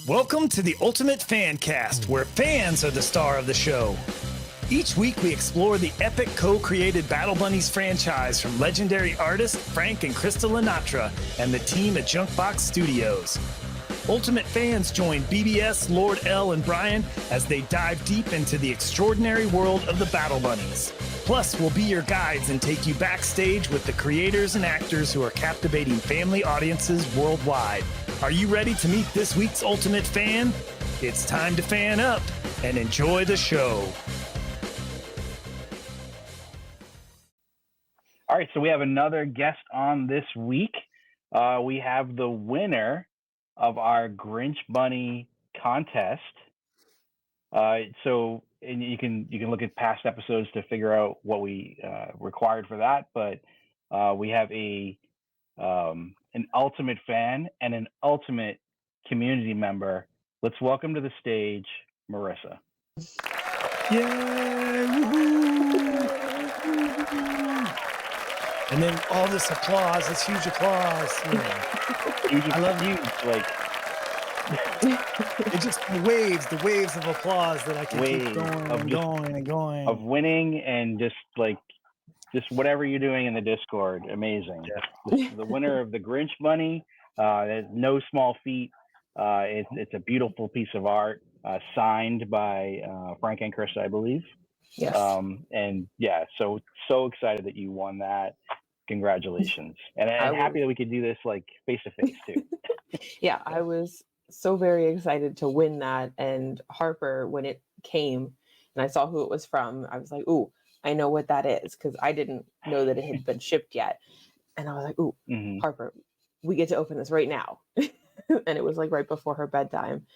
Welcome to the Ultimate Fancast, where fans are the star of the show. Each week, we explore the epic co-created Battle Bunnies franchise from legendary artists Frank and Krista Linatra and the team at Junkbox Studios. Ultimate fans join BBS, Lord L, and Brian as they dive deep into the extraordinary world of the Battle Bunnies. Plus, we'll be your guides and take you backstage with the creators and actors who are captivating family audiences worldwide. Are you ready to meet this week's Ultimate Fan? It's time to fan up and enjoy the show. All right, so we have another guest on this week. We have the winner of our Grynch Bunny contest. And you can look at past episodes to figure out what we required for that. But we have an ultimate fan and an ultimate community member. Let's welcome to the stage, Marissa. Yay! Woohoo! And then all this applause, this huge applause. You know. I love you. Like it just the waves of applause that I can keep going and going. Of winning and just whatever you're doing in the Discord. Amazing. Yeah. The winner of the Grynch Bunny. No small feat. It's a beautiful piece of art signed by Frank and Krista, I believe. Yes. And yeah, so excited that you won that. Congratulations. And I'm happy that we could do this like face to face too. Yeah, I was so very excited to win that. And Harper, when it came and I saw who it was from, I was like, ooh, I know what that is, because I didn't know that it had been shipped yet. And I was like, ooh, Harper, we get to open this right now. And it was like right before her bedtime.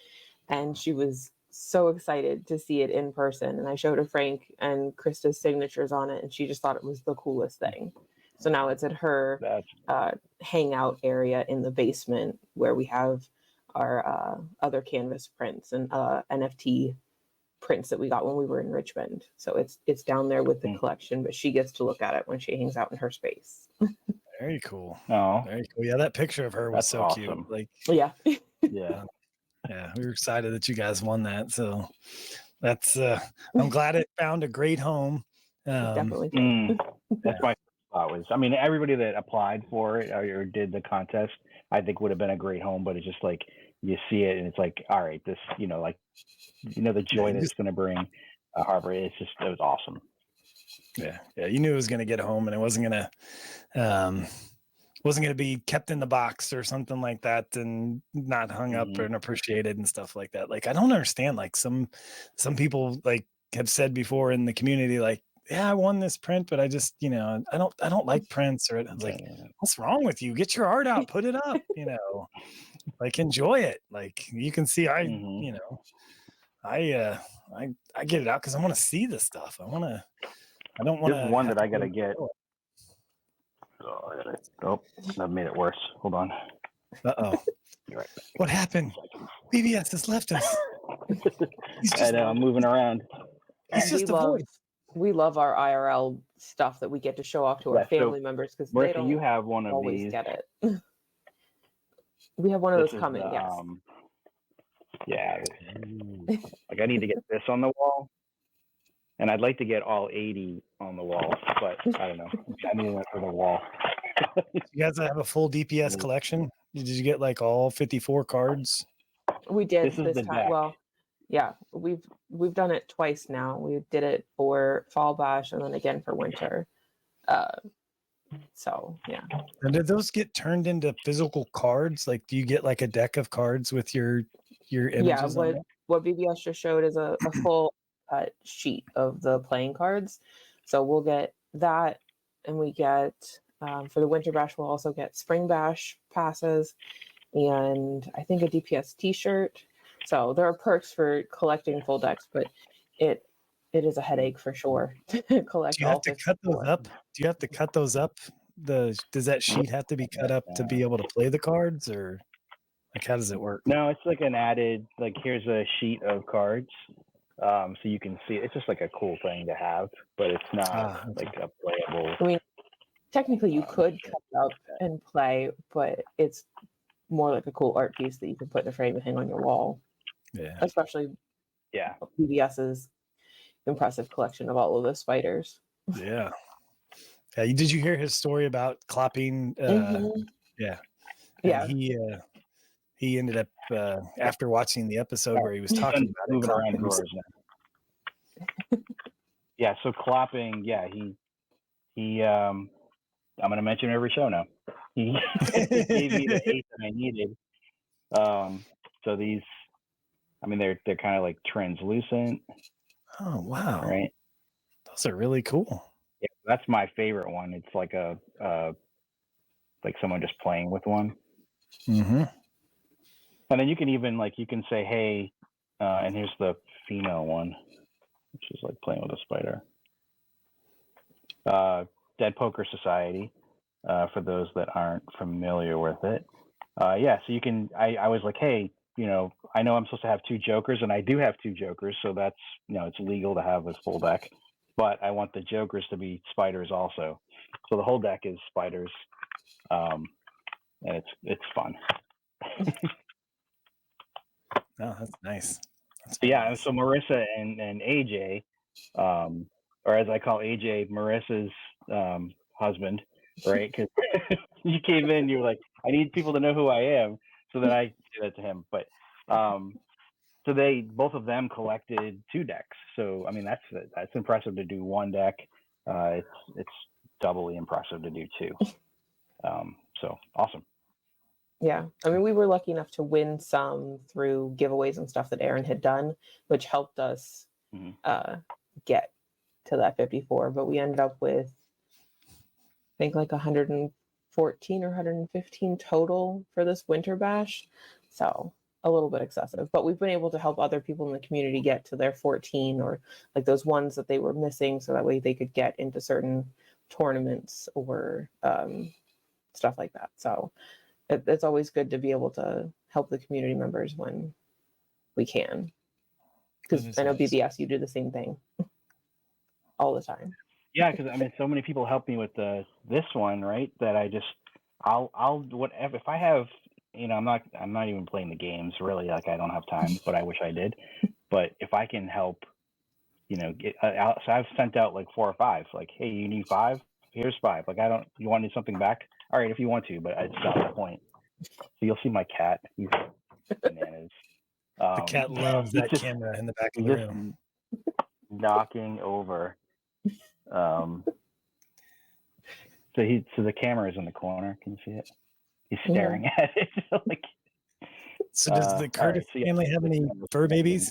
And she was so excited to see it in person. And I showed her Frank and Krista's signatures on it, and she just thought it was the coolest thing. So now it's at her hangout area in the basement where we have our other canvas prints and NFT prints that we got when we were in Richmond. So it's down there with the collection, but she gets to look at it when she hangs out in her space. Very cool. Oh, very cool. Yeah, that picture of her was so awesome. Cute. Like, yeah. Yeah. Yeah, we were excited that you guys won that. So that's I'm glad it found a great home. Definitely. That's my thought was. I mean, everybody that applied for it or did the contest, I think would have been a great home. But it's just like you see it, and it's like, all right, this, the joy that it's going to bring Harper. It was awesome. Yeah, you knew it was going to get home, and it wasn't going to be kept in the box or something like that and not hung up and appreciated and stuff like that. Like, I don't understand. Like some people like have said before in the community, like, yeah, I won this print, but I just, I don't like prints. Or I was like, what's wrong with you? Get your art out, put it up, like enjoy it. Like you can see, I get it out because I want to see the stuff. I don't want to. There's one that I got to get. Oh, that made it worse. Hold on. Uh-oh. You're right. What happened? BBS has left us. I'm moving around. He's just a voice. We love our IRL stuff that we get to show off to our family members, because they don't you have one of always these. Get it. We have one of those coming, yes. Yeah. Like I need to get this on the wall. And I'd like to get all 80 on the wall, but I don't know. I need one for the wall. You guys have a full DPS collection? Did you get like all 54 cards? We did this time. Deck. Well, yeah, we've done it twice now. We did it for Fall Bash and then again for Winter. So yeah. And did those get turned into physical cards? Like, do you get like a deck of cards with your images? Yeah, what BBS just showed is a full sheet of the playing cards. So we'll get that, and we get for the Winter Bash we'll also get Spring Bash passes, and I think a DPS t-shirt. So there are perks for collecting full decks, but it is a headache for sure to collect. Do you have to cut those up? Do you have to cut those up? Does that sheet have to be cut up to be able to play the cards, or like how does it work? No, it's like an added, like here's a sheet of cards. So you can see it's just like a cool thing to have, but it's not like a playable. I mean, technically you could cut it up and play, but it's more like a cool art piece that you can put in a frame and hang on your wall. Yeah. Especially BBS's impressive collection of all of those spiders. Yeah. Did you hear his story about clopping? Yeah. Yeah. And he ended up after watching the episode where he was talking about moving around it. drawers now. Yeah. So clopping. Yeah. He. I'm gonna mention every show now. He gave me the 8 that I needed. So these, I mean, they're kind of like translucent. Oh wow! Right. Those are really cool. Yeah, that's my favorite one. It's like a like someone just playing with one. Mm-hmm. And then you can even you can say, hey, and here's the female one, which is like playing with a spider. Dead Poker Society, for those that aren't familiar with it. So you can, I was like, hey, I know I'm supposed to have 2 jokers, and I do have 2 jokers, so that's, it's legal to have this full deck, but I want the jokers to be spiders also. So the whole deck is spiders, and it's fun. Oh, that's nice. Nice. So Marissa and AJ, or as I call AJ, Marissa's husband, right? Because you came in, you were like, I need people to know who I am, so that I did that to him. But so they, both of them, collected 2 decks. So I mean, that's impressive to do 1 deck. It's doubly impressive to do 2. So awesome. Yeah, I mean, we were lucky enough to win some through giveaways and stuff that Aaron had done, which helped us get to that 54. But we ended up with, I think, like 114 or 115 total for this winter bash. So a little bit excessive. But we've been able to help other people in the community get to their 14, or like those ones that they were missing, so that way they could get into certain tournaments or stuff like that. So it's always good to be able to help the community members when we can. Because I know BBS, you do the same thing all the time. Yeah, because I mean, so many people help me with this one, right? That I'll whatever. If I have, I'm not even playing the games really. Like, I don't have time, but I wish I did. But if I can help, get out. So I've sent out like 4 or 5. Like, hey, you need 5? Here's 5. Like, you want something back? All right, if you want to, but it's not the point. So you'll see my cat. He's bananas. The cat loves that camera in the back of the room. Knocking over. So the camera is in the corner. Can you see it? He's staring at it. So does the Curtis family have any fur babies?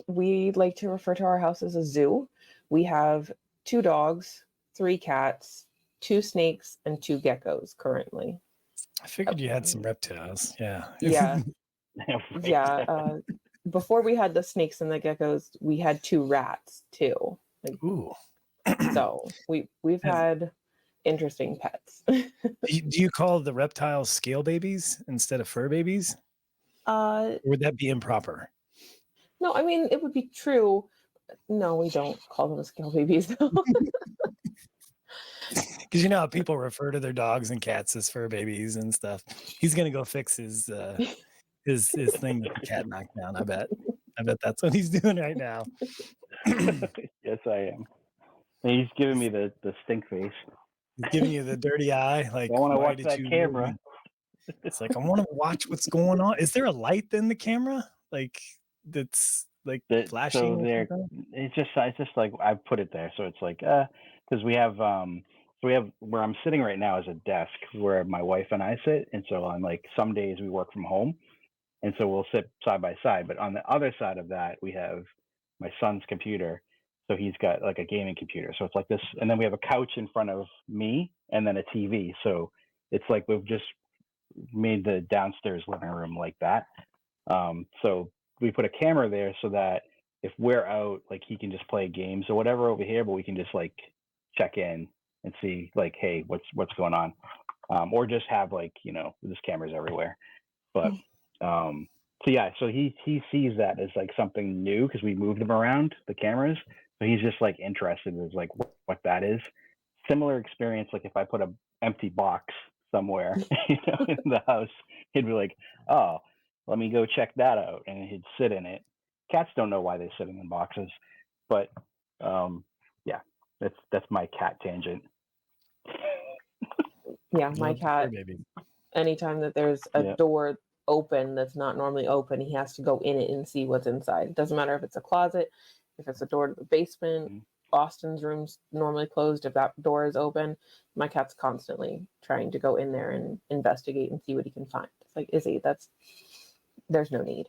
We like to refer to our house as a zoo. We have 2 dogs, 3 cats, 2 snakes, and 2 geckos currently. I figured you had some reptiles. Yeah. Yeah. Yeah. Before we had the snakes and the geckos, we had 2 rats too. Ooh. So we've had interesting pets. Do you call the reptiles scale babies instead of fur babies? Or would that be improper? No, I mean, it would be true. No, we don't call them scale babies. Because how people refer to their dogs and cats as fur babies and stuff. He's gonna go fix his thing that the cat knocked down. I bet that's what he's doing right now. Yes, I am. He's giving me the stink face. He's giving you the dirty eye. Like, I want to watch that camera. It's like, I want to watch what's going on. Is there a light in the camera? Like, that's like flashing? So there, it's just like I put it there. So it's like, because we have where I'm sitting right now is a desk where my wife and I sit, and so on like some days we work from home, and so we'll sit side by side. But on the other side of that, we have my son's computer. So he's got like a gaming computer. So it's like this, and then we have a couch in front of me, and then a TV. So it's like we've just made the downstairs living room like that. So we put a camera there so that if we're out, like he can just play games or whatever over here, but we can just like check in and see like, hey, what's going on, or just have like there's cameras everywhere. But so he sees that as like something new because we moved them around the cameras, so he's just like interested as like what that is. Similar experience like if I put a empty box somewhere, in the house. He'd be like, "Oh, let me go check that out," and he'd sit in it. Cats don't know why they sit in boxes, but yeah, that's my cat tangent. Yeah, my cat. Anytime that there's a door open that's not normally open, he has to go in it and see what's inside. It doesn't matter if it's a closet, if it's a door to the basement. Austin's room's normally closed. If that door is open, my cat's constantly trying to go in there and investigate and see what he can find. It's like, Izzy, there's no need.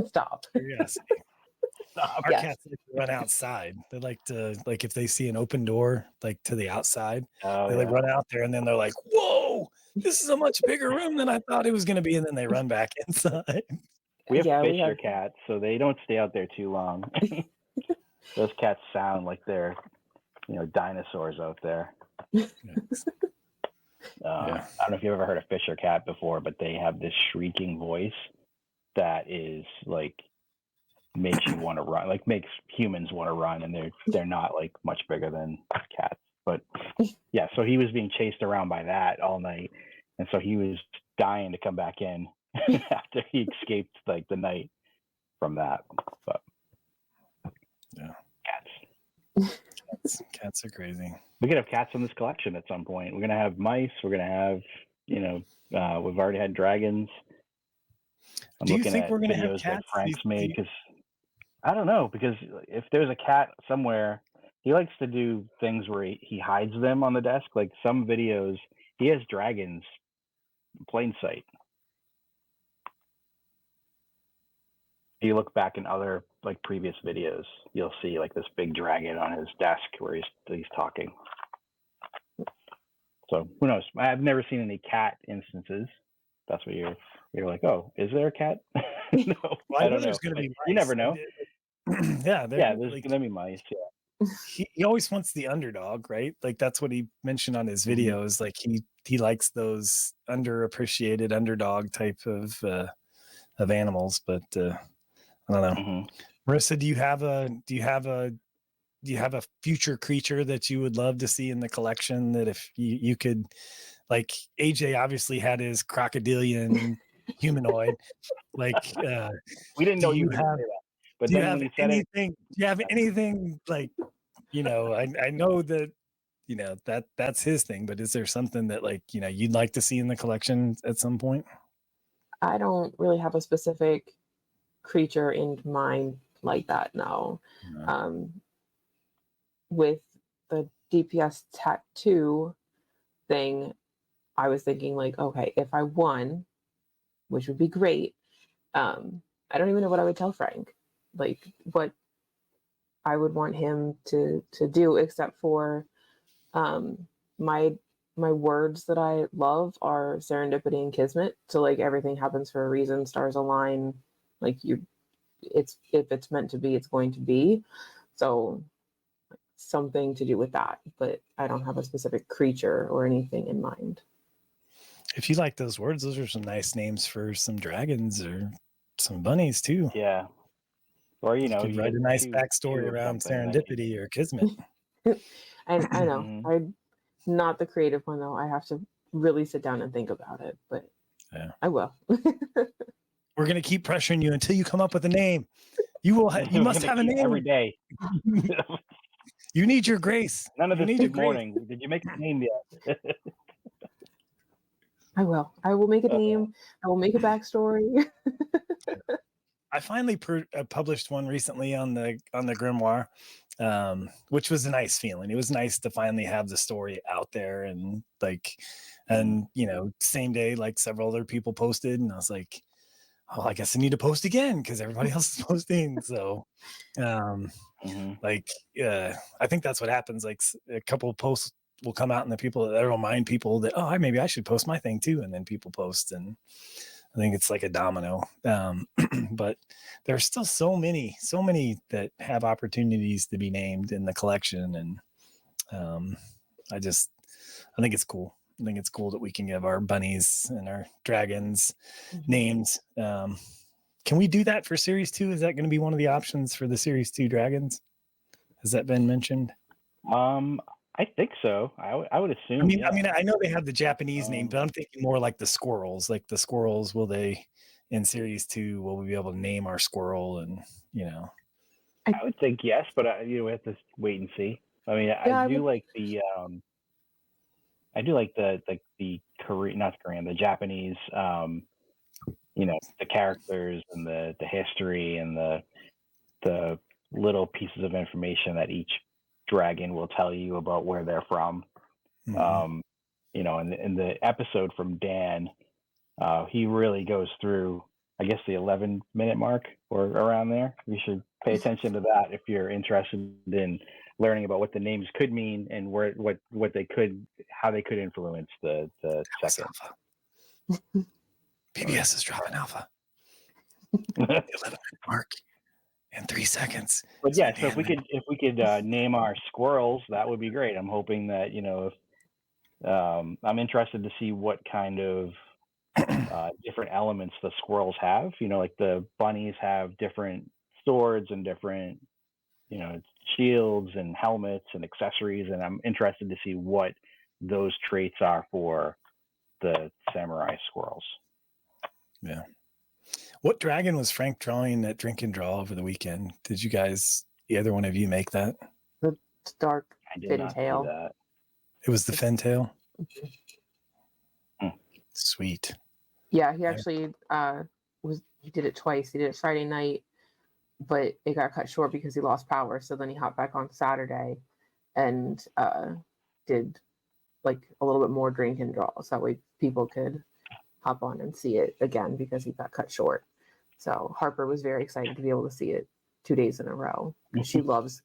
Stop. Yes. Our cats like to run outside. They like to, like, if they see an open door, like to the outside, they like run out there, and then they're like, "Whoa, this is a much bigger room than I thought it was going to be," and then they run back inside. We have Fisher cats, so they don't stay out there too long. Those cats sound like they're, dinosaurs out there. I don't know if you've ever heard a Fisher cat before, but they have this shrieking voice that is like makes you want to run, like makes humans want to run, and they're not like much bigger than cats. But yeah, so he was being chased around by that all night, and so he was dying to come back in after he escaped like the night from that. But yeah, cats are crazy. We could have cats in this collection at some point. We're gonna have mice. We're gonna have, we've already had dragons. Do you think we're gonna have cats that Frank's made? Because I don't know. Because if there's a cat somewhere, he likes to do things where he hides them on the desk. Like some videos, he has dragons in plain sight. If you look back in other like previous videos, you'll see like this big dragon on his desk where he's talking. So who knows? I've never seen any cat instances. That's what you're like, oh, is there a cat? No, well, I don't know. There's going to be mice. You never know. There's like, going to be mice. Yeah. He always wants the underdog, right? Like that's what he mentioned on his videos. Like he likes those underappreciated underdog type of animals, but I don't know. Marissa, do you have a future creature that you would love to see in the collection that if you could, like AJ obviously had his crocodilian humanoid, like we didn't know you have that. But do you have anything? Do you have anything like, I know that that's his thing, but is there something that like you'd like to see in the collection at some point? I don't really have a specific creature in mind like that. No. With the DPS tattoo thing, I was thinking like, okay, if I won, which would be great, I don't even know what I would tell Frank, like what I would want him to do, except for my words that I love are serendipity and kismet. So like everything happens for a reason, stars align, like if it's meant to be, it's going to be. So something to do with that, but I don't have a specific creature or anything in mind. If you like those words, those are some nice names for some dragons or some bunnies too. Yeah. Or you could write a nice backstory around serendipity or kismet. And I know I'm not the creative one though. I have to really sit down and think about it, but I will. We're gonna keep pressuring you until you come up with a name. You must have a name every day. You need your grace. None of this morning. Did you make a name yet? I will. I will make a name. I will make a backstory. I finally published one recently on the Grimoire, which was a nice feeling. It was nice to finally have the story out there and same day like several other people posted, and I was like, oh, I guess I need to post again because everybody else is posting. So, I think that's what happens. Like a couple of posts will come out and the people that remind people that, oh, maybe I should post my thing too. And then people post, and I think it's like a domino. But there's still so many that have opportunities to be named in the collection. And I think it's cool. I think it's cool that we can give our bunnies and our dragons names. Can we do that for Series 2? Is that going to be one of the options for the Series 2 dragons? Has that been mentioned? I think so. I would assume. I mean, I know they have the Japanese name, but I'm thinking more like the squirrels. Like the squirrels, will they in series 2? Will we be able to name our squirrel? And I would think yes, but we have to wait and see. I mean, I do like the Korean, not Korean, the Japanese, the characters and the history and the little pieces of information that each dragon will tell you about where they're from. Mhm. In the episode from Dan, he really goes through, I guess, the 11-minute mark or around there. You should pay attention to that if you're interested in learning about what the names could mean and how they could influence the second. BBS is dropping alpha. The 11-minute mark in 3 seconds. But yeah, so if we could name our squirrels, that would be great. I'm hoping that if I'm interested to see what kind of different elements the squirrels have. Like the bunnies have different swords and different shields and helmets and accessories, and I'm interested to see what those traits are for the samurai squirrels. Yeah. What dragon was Frank drawing at Drink and Draw over the weekend? Did you guys, either one of you, make that? The dark I did fin not tail. see that. It was the Fentail? Hmm. Sweet. Yeah, he actually he did it twice. He did it Friday night, but it got cut short because he lost power. So then he hopped back on Saturday and did like a little bit more Drink and Draw. So that way people could hop on and see it again because he got cut short. So Harper was very excited to be able to see it 2 days in a row because she loves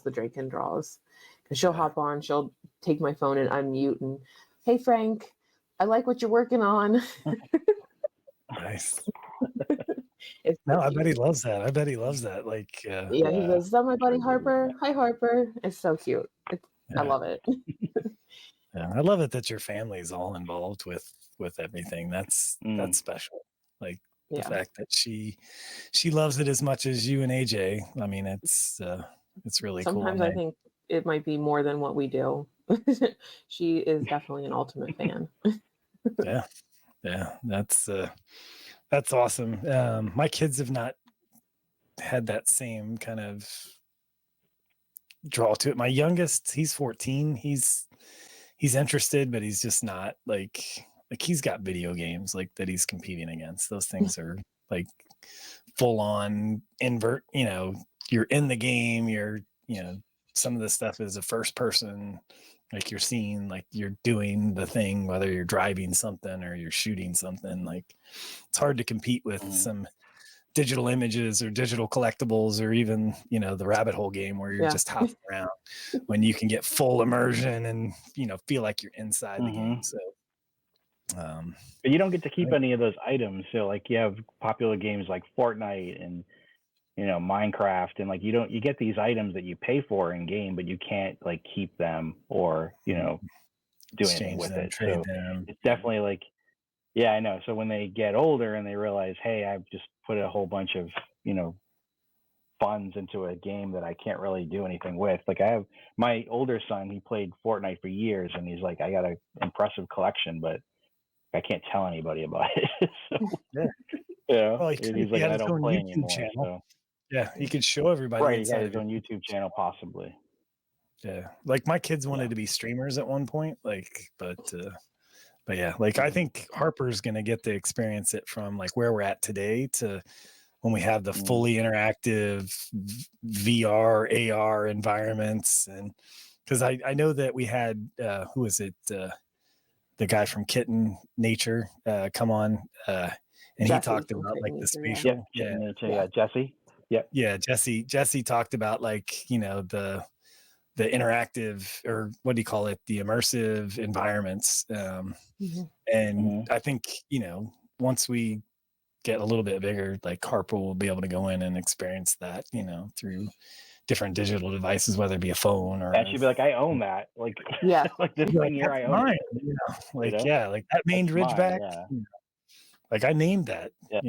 the Drink and Draws. Because she'll hop on, she'll take my phone and unmute and, hey Frank, I like what you're working on. Nice. No, I bet he loves that. Like, yeah, he goes, is that my buddy Harper? Hi Harper. It's so cute. I love it. Yeah, I love it that your family is all involved with everything. That's special. Like the fact that she loves it as much as you and AJ. I mean, it's really cool. Sometimes I think it might be more than what we do. She is definitely an ultimate fan. Yeah, that's awesome. My kids have not had that same kind of draw to it. My youngest, he's 14. He's interested, but he's just not like he's got video games like that he's competing against. Those things are like full on invert. You're in the game. You're some of the stuff is a first person. Like you're seeing, like you're doing the thing, whether you're driving something or you're shooting something. Like it's hard to compete with some digital images or digital collectibles or even, the rabbit hole game where you're just hopping around when you can get full immersion and, feel like you're inside the game. So, but you don't get to keep any of those items. So like you have popular games like Fortnite and, Minecraft, and like you get these items that you pay for in game, but you can't like keep them or do anything with it. So it's definitely like, yeah, I know. So when they get older and they realize, hey, I've just put a whole bunch of funds into a game that I can't really do anything with. Like I have my older son, he played Fortnite for years, and he's like, I got an impressive collection, but I can't tell anybody about it. Well, he's like, I don't play anymore. So. Yeah, he could show everybody. Right, he got his own YouTube channel, possibly. Yeah, like my kids wanted to be streamers at one point, like, but yeah, like I think Harper's gonna get to experience it from like where we're at today to when we have the fully interactive VR, AR environments, and because I know that we had who was it, the guy from Kitten Nature come on, and Jesse, he talked about like the spatial, Jesse. Jesse talked about like the interactive, or what do you call it, the immersive environments, and I think once we get a little bit bigger, like Harper will be able to go in and experience that through different digital devices, whether it be a phone or she'd be like, I own that, like like this thing here, I own mine. it. Like that main Ridgeback. Like I named that, Yeah.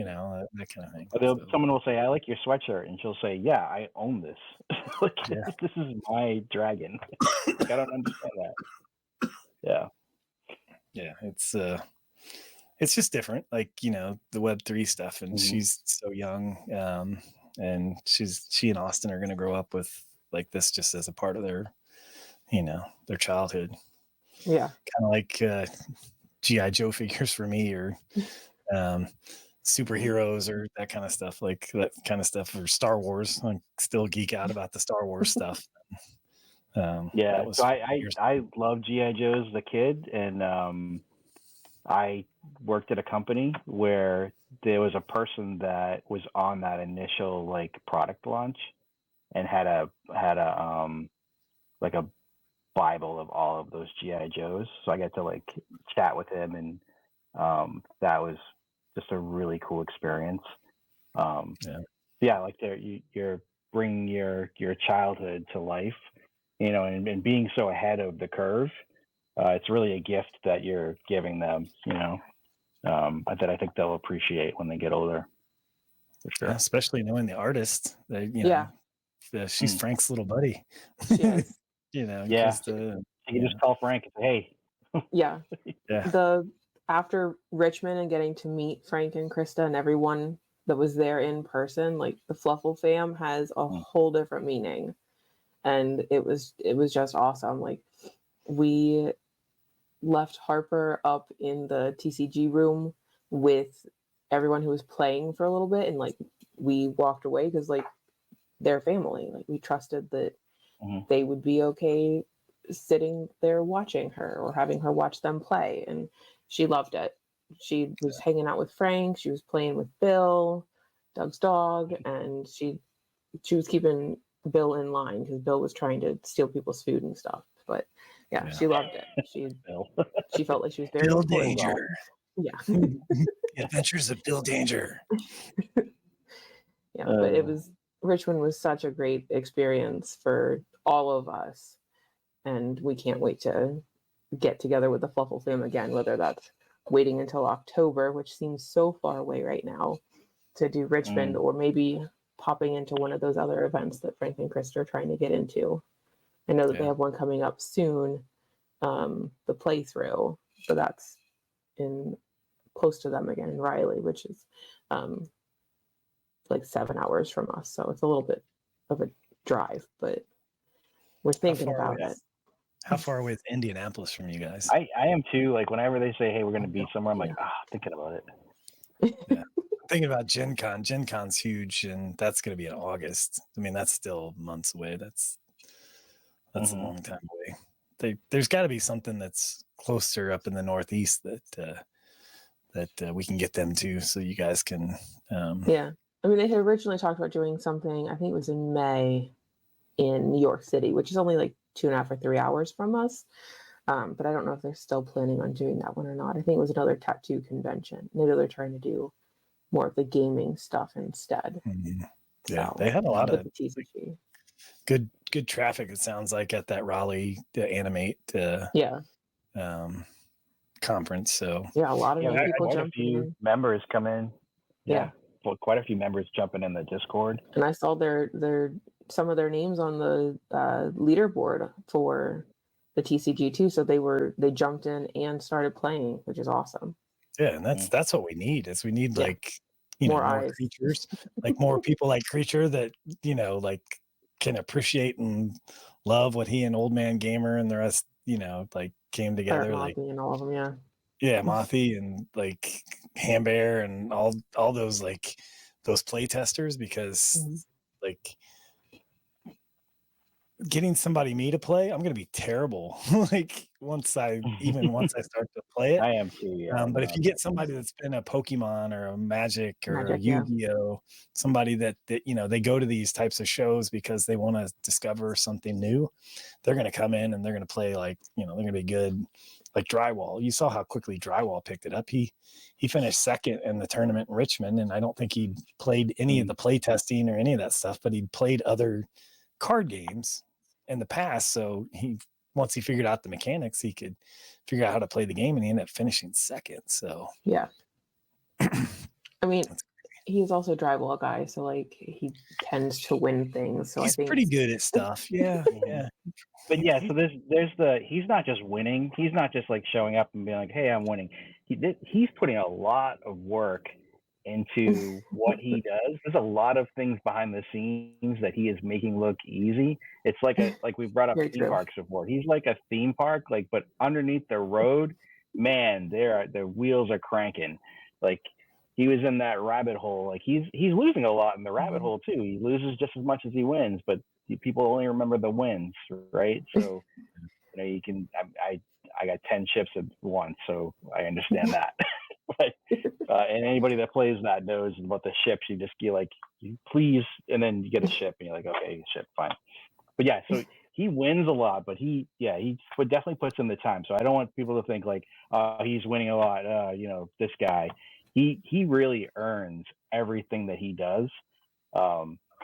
that kind of thing. Someone will say, "I like your sweatshirt," and she'll say, "Yeah, I own this. Like, Yeah. this is my dragon." Like, I don't understand that. Yeah. Yeah, it's just different, like the Web3 stuff, and she's so young, and she and Austin are going to grow up with like this just as a part of their their childhood. Yeah, kind of like GI Joe figures for me, or superheroes, or that kind of stuff, or Star Wars. I still geek out about the Star Wars stuff. Yeah, was so I love GI Joes as a kid, and I worked at a company where there was a person that was on that initial like product launch and had a like a Bible of all of those GI Joes. So I got to like chat with him, and that was just a really cool experience. Like you're bringing your childhood to life, and being so ahead of the curve. It's really a gift that you're giving them, that I think they'll appreciate when they get older. For sure. Especially knowing the artist, she's Frank's little buddy. she is. Yeah. Krista, you can just call Frank and say, "Hey." Yeah. Yeah. After Richmond and getting to meet Frank and Krista and everyone that was there in person, like the Fluffle fam has a whole different meaning. And it was just awesome. Like we left Harper up in the TCG room with everyone who was playing for a little bit, and like we walked away because like they're family. Like we trusted that they would be okay sitting there watching her or having her watch them play, and she loved it. She was hanging out with Frank, she was playing with Bill, Doug's dog, and she was keeping Bill in line because Bill was trying to steal people's food and stuff. But yeah. She loved it. She felt like she was very Bill important. Danger. Yeah. The Adventures of Bill Danger. Yeah, but Richmond was such a great experience for all of us, and we can't wait to get together with the Fluffle fam again, whether that's waiting until October, which seems so far away right now, to do Richmond, or maybe popping into one of those other events that Frank and Krista are trying to get into. I know that they have one coming up soon, the playthrough, so that's in close to them again in Raleigh, which is like 7 hours from us, so it's a little bit of a drive, but we're thinking about it. How far away is Indianapolis from you guys? I am too. Like whenever they say, "Hey, we're going to be somewhere," I'm like, thinking about it. Yeah. Thinking about Gen Con. Gen Con's huge, and that's going to be in August. I mean, that's still months away. That's a long time away. There's got to be something that's closer up in the Northeast that we can get them to, so you guys can. Yeah, I mean, they had originally talked about doing something. I think it was in May in New York City, which is only like 2.5 or 3 hours from us. But I don't know if they're still planning on doing that one or not. I think it was another tattoo convention. Maybe they're trying to do more of the gaming stuff instead. Yeah, they had a lot of the TCG. Good traffic. It sounds like at that Raleigh Animate conference. So a lot of new people quite jumping a few in. members come in. Well, quite a few members jumping in the Discord. And I saw some of their names on the leaderboard for the TCG too. So they jumped in and started playing, which is awesome. Yeah, and that's what we need. Is we need like more creatures, like more people like Creature that like can appreciate and love what he and Old Man Gamer and the rest like came together, like and all of them, Mothy and like Ham Bear and all those like those play testers, because like getting me to play, I'm gonna be terrible. Like once I start to play it. I am too, yeah. But if you get somebody that's been a Pokemon or a Magic or a Yu-Gi-Oh, somebody that they go to these types of shows because they want to discover something new, they're gonna come in and they're gonna play like they're gonna be good. Like Drywall, you saw how quickly Drywall picked it up. He finished second in the tournament in Richmond, and I don't think he played any of the play testing or any of that stuff, but he played other card games in the past. So once he figured out the mechanics, he could figure out how to play the game, and he ended up finishing second. So I mean, he's also a drywall guy, so like he tends to win things. So He's I think pretty good at stuff. Yeah, yeah. But yeah, so he's not just winning. He's not just like showing up and being like, "Hey, I'm winning." He's putting a lot of work into what he does. There's a lot of things behind the scenes that he is making look easy. It's like we brought up Very theme true. parks before. He's like a theme park, like, but underneath the road, man, the wheels are cranking. Like he was in that rabbit hole. Like he's losing a lot in the rabbit hole too. He loses just as much as he wins, but people only remember the wins, right? So you can. I got 10 chips at once, so I understand that. But and anybody that plays that knows about the ships. You just get like, please, and then you get a ship, and you're like, okay, ship, fine. But yeah, so he wins a lot, but he definitely puts in the time. So I don't want people to think like, he's winning a lot. This guy, he really earns everything that he does.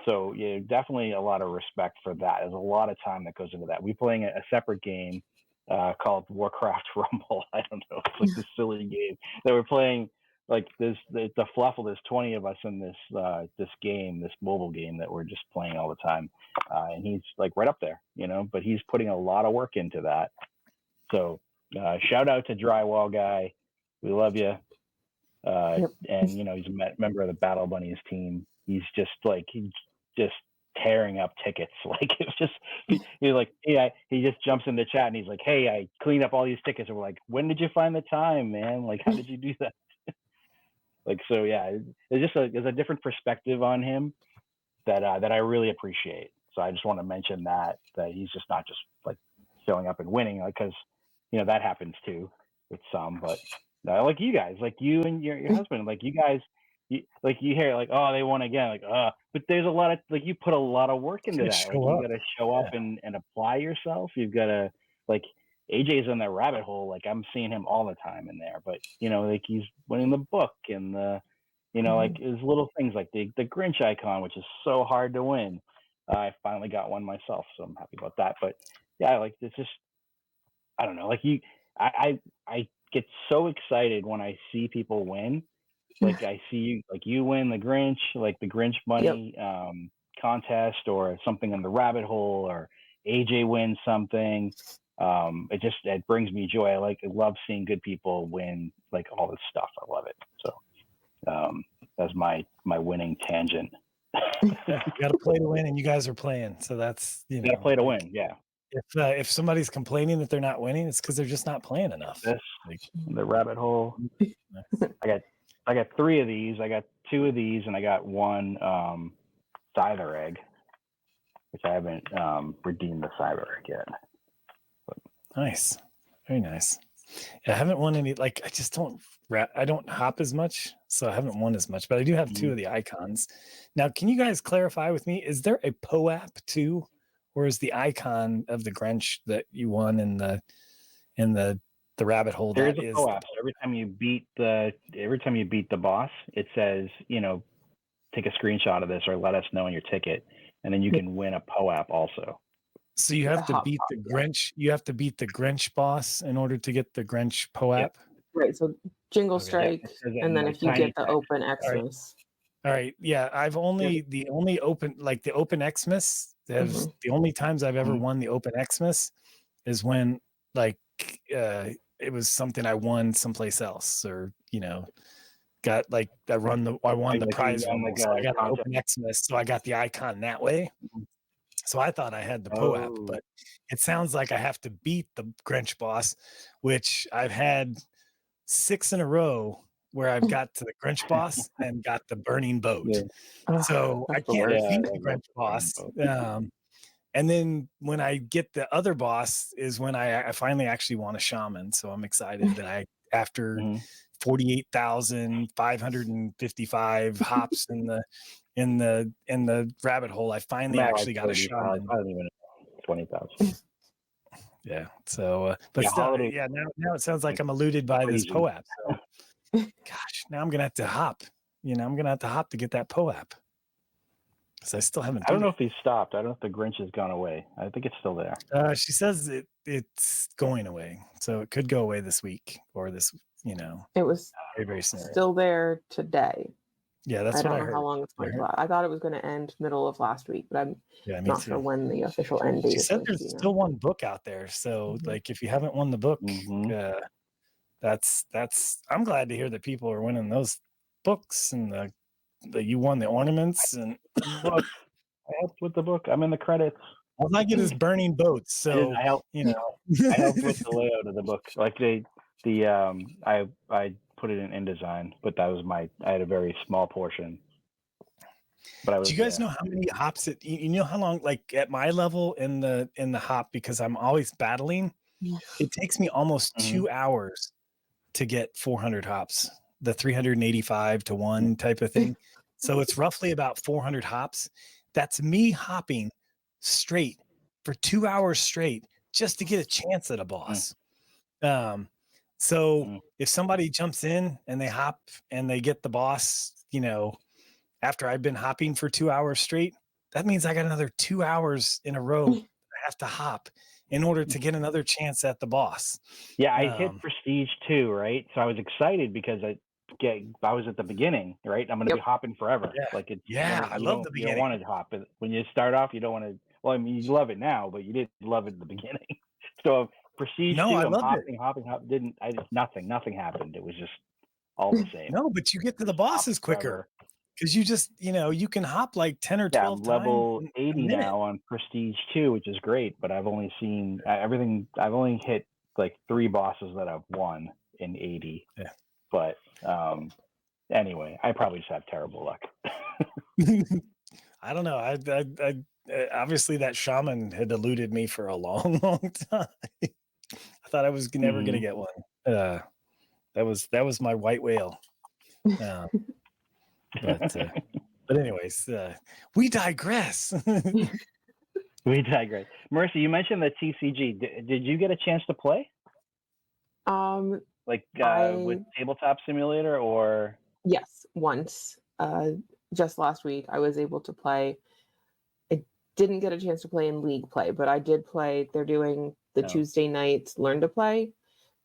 So yeah, definitely a lot of respect for that. There's a lot of time that goes into that. We're playing a separate game called Warcraft Rumble. I don't know. It's like this silly game that we're playing. Like the fluffle. There's 20 of us in this game, this mobile game that we're just playing all the time, and he's like right up there, But he's putting a lot of work into that. So shout out to Drywall Guy. We love you. Yep. And he's a member of the Battle Bunnies team. He's just tearing up tickets. Like it's just he's like, yeah, he just jumps in the chat and he's like, hey, I cleaned up all these tickets. And we're like, when did you find the time, man? Like, how did you do that? Like, so yeah, there's a different perspective on him that I really appreciate. So I just want to mention that he's just not just like showing up and winning, because that happens too with some, but like you guys, like you and your husband, like you guys, you hear like, oh, they won again, like, but there's a lot of, like, you put a lot of work into that. Like you got to show up and apply yourself. You've got to, like, AJ's in that rabbit hole. Like I'm seeing him all the time in there, but like he's winning the book and the, like his little things like the Grinch icon, which is so hard to win. I finally got one myself, so I'm happy about that. But yeah, like it's just, I don't know, like I get so excited when I see people win. Like I see you win the Grinch, like the Grynch Bunny contest, or something in the rabbit hole, or AJ wins something. It brings me joy. I love seeing good people win, like all this stuff. I love it. So that's my winning tangent. Yeah, you got to play to win, and you guys are playing, so that's you got to play to win. Yeah. If somebody's complaining that they're not winning, it's because they're just not playing enough. The rabbit hole. I got 3 of these. I got 2 of these, and I got 1 Cyber Egg, which I haven't redeemed the Cyber Egg yet. But. Nice, very nice. Yeah, I haven't won any. Like I don't hop as much, so I haven't won as much. But I do have 2 of the icons. Now, can you guys clarify with me? Is there a POAP too, or is the icon of the Grinch that you won in the rabbit hole? There is a POAP. So every time you beat the boss, it says, take a screenshot of this or let us know in your ticket, and then you can win a POAP also. So you have to beat the Grinch. You have to beat the Grinch boss in order to get the Grinch POAP. Yep. Right. So Jingle Strike, and then if you get the Open Xmas. All right. Yeah, I've only the only open, like the Open Xmas. The only times I've ever won the Open Xmas is when it was something I won someplace else, or got like I won the prize. So I got an Open Xmas, so I got the icon that way. So I thought I had the POAP, but it sounds like I have to beat the Grinch boss, which I've had 6 in a row where I've got to the Grinch boss and got the burning boat. Yeah. So I can't beat the Grinch boss. And then when I get the other boss is when I finally actually want a shaman. So I'm excited that after 48,555 hops in the rabbit hole, I finally actually got a shaman. I don't even know, 20,000. Yeah. So, but still, now it sounds like I'm eluded by this POAP. So, gosh, now I'm gonna have to hop. I'm gonna have to hop to get that POAP. Because I still haven't. I don't know if he stopped. I don't know if the Grinch has gone away. I think it's still there. She says it's going away, so it could go away this week or this It was very, very soon. still there today. Yeah, that's I what don't I know heard. how long it's going to last. I thought it was going to end middle of last week, but I'm Yeah, me not too. sure when the official end date She is said going to there's be now. still one book out there. So like if you haven't won the book, that's I'm glad to hear that people are winning those books and that you won the ornaments and Book. I helped with the book. I'm in the credits. all I get is burning boats. So I helped with the layout of the book. Like I put it in InDesign, but that was I had a very small portion. But do you guys know how many hops you know how long, like at my level in the hop, because I'm always battling, it takes me almost 2 hours to get 400 hops, the 385 to 1 type of thing. So it's roughly about 400 hops. That's me hopping straight for 2 hours straight just to get a chance at a boss. So if somebody jumps in and they hop and they get the boss, after I've been hopping for 2 hours straight, that means I got another 2 hours in a row I have to hop in order to get another chance at the boss. Yeah, I hit Prestige 2, right? So I was excited because I was at the beginning, right? I'm going to be hopping forever. Yeah. Like it's I love the beginning. You don't want to hop. When you start off, you don't want to. Well, I mean, you love it now, but you didn't love it at the beginning. So Prestige 2, I'm hopping. Nothing happened. It was just all the same. No, but you get to the bosses quicker because you just, you can hop like 10 or 12 I'm level times 80 now on Prestige 2, which is great, but I've only seen everything. I've only hit like 3 bosses that I've won in 80. Yeah. But anyway, I probably just have terrible luck. I don't know. I obviously that shaman had eluded me for a long, long time. I thought I was never going to get one. That was my white whale. But anyways, we digress. We digress. Marissa, you mentioned the TCG. Did you get a chance to play? With Tabletop Simulator or? Yes, once. Just last week, I was able to play. I didn't get a chance to play in League play, but I did play. They're doing the Tuesday nights Learn to Play.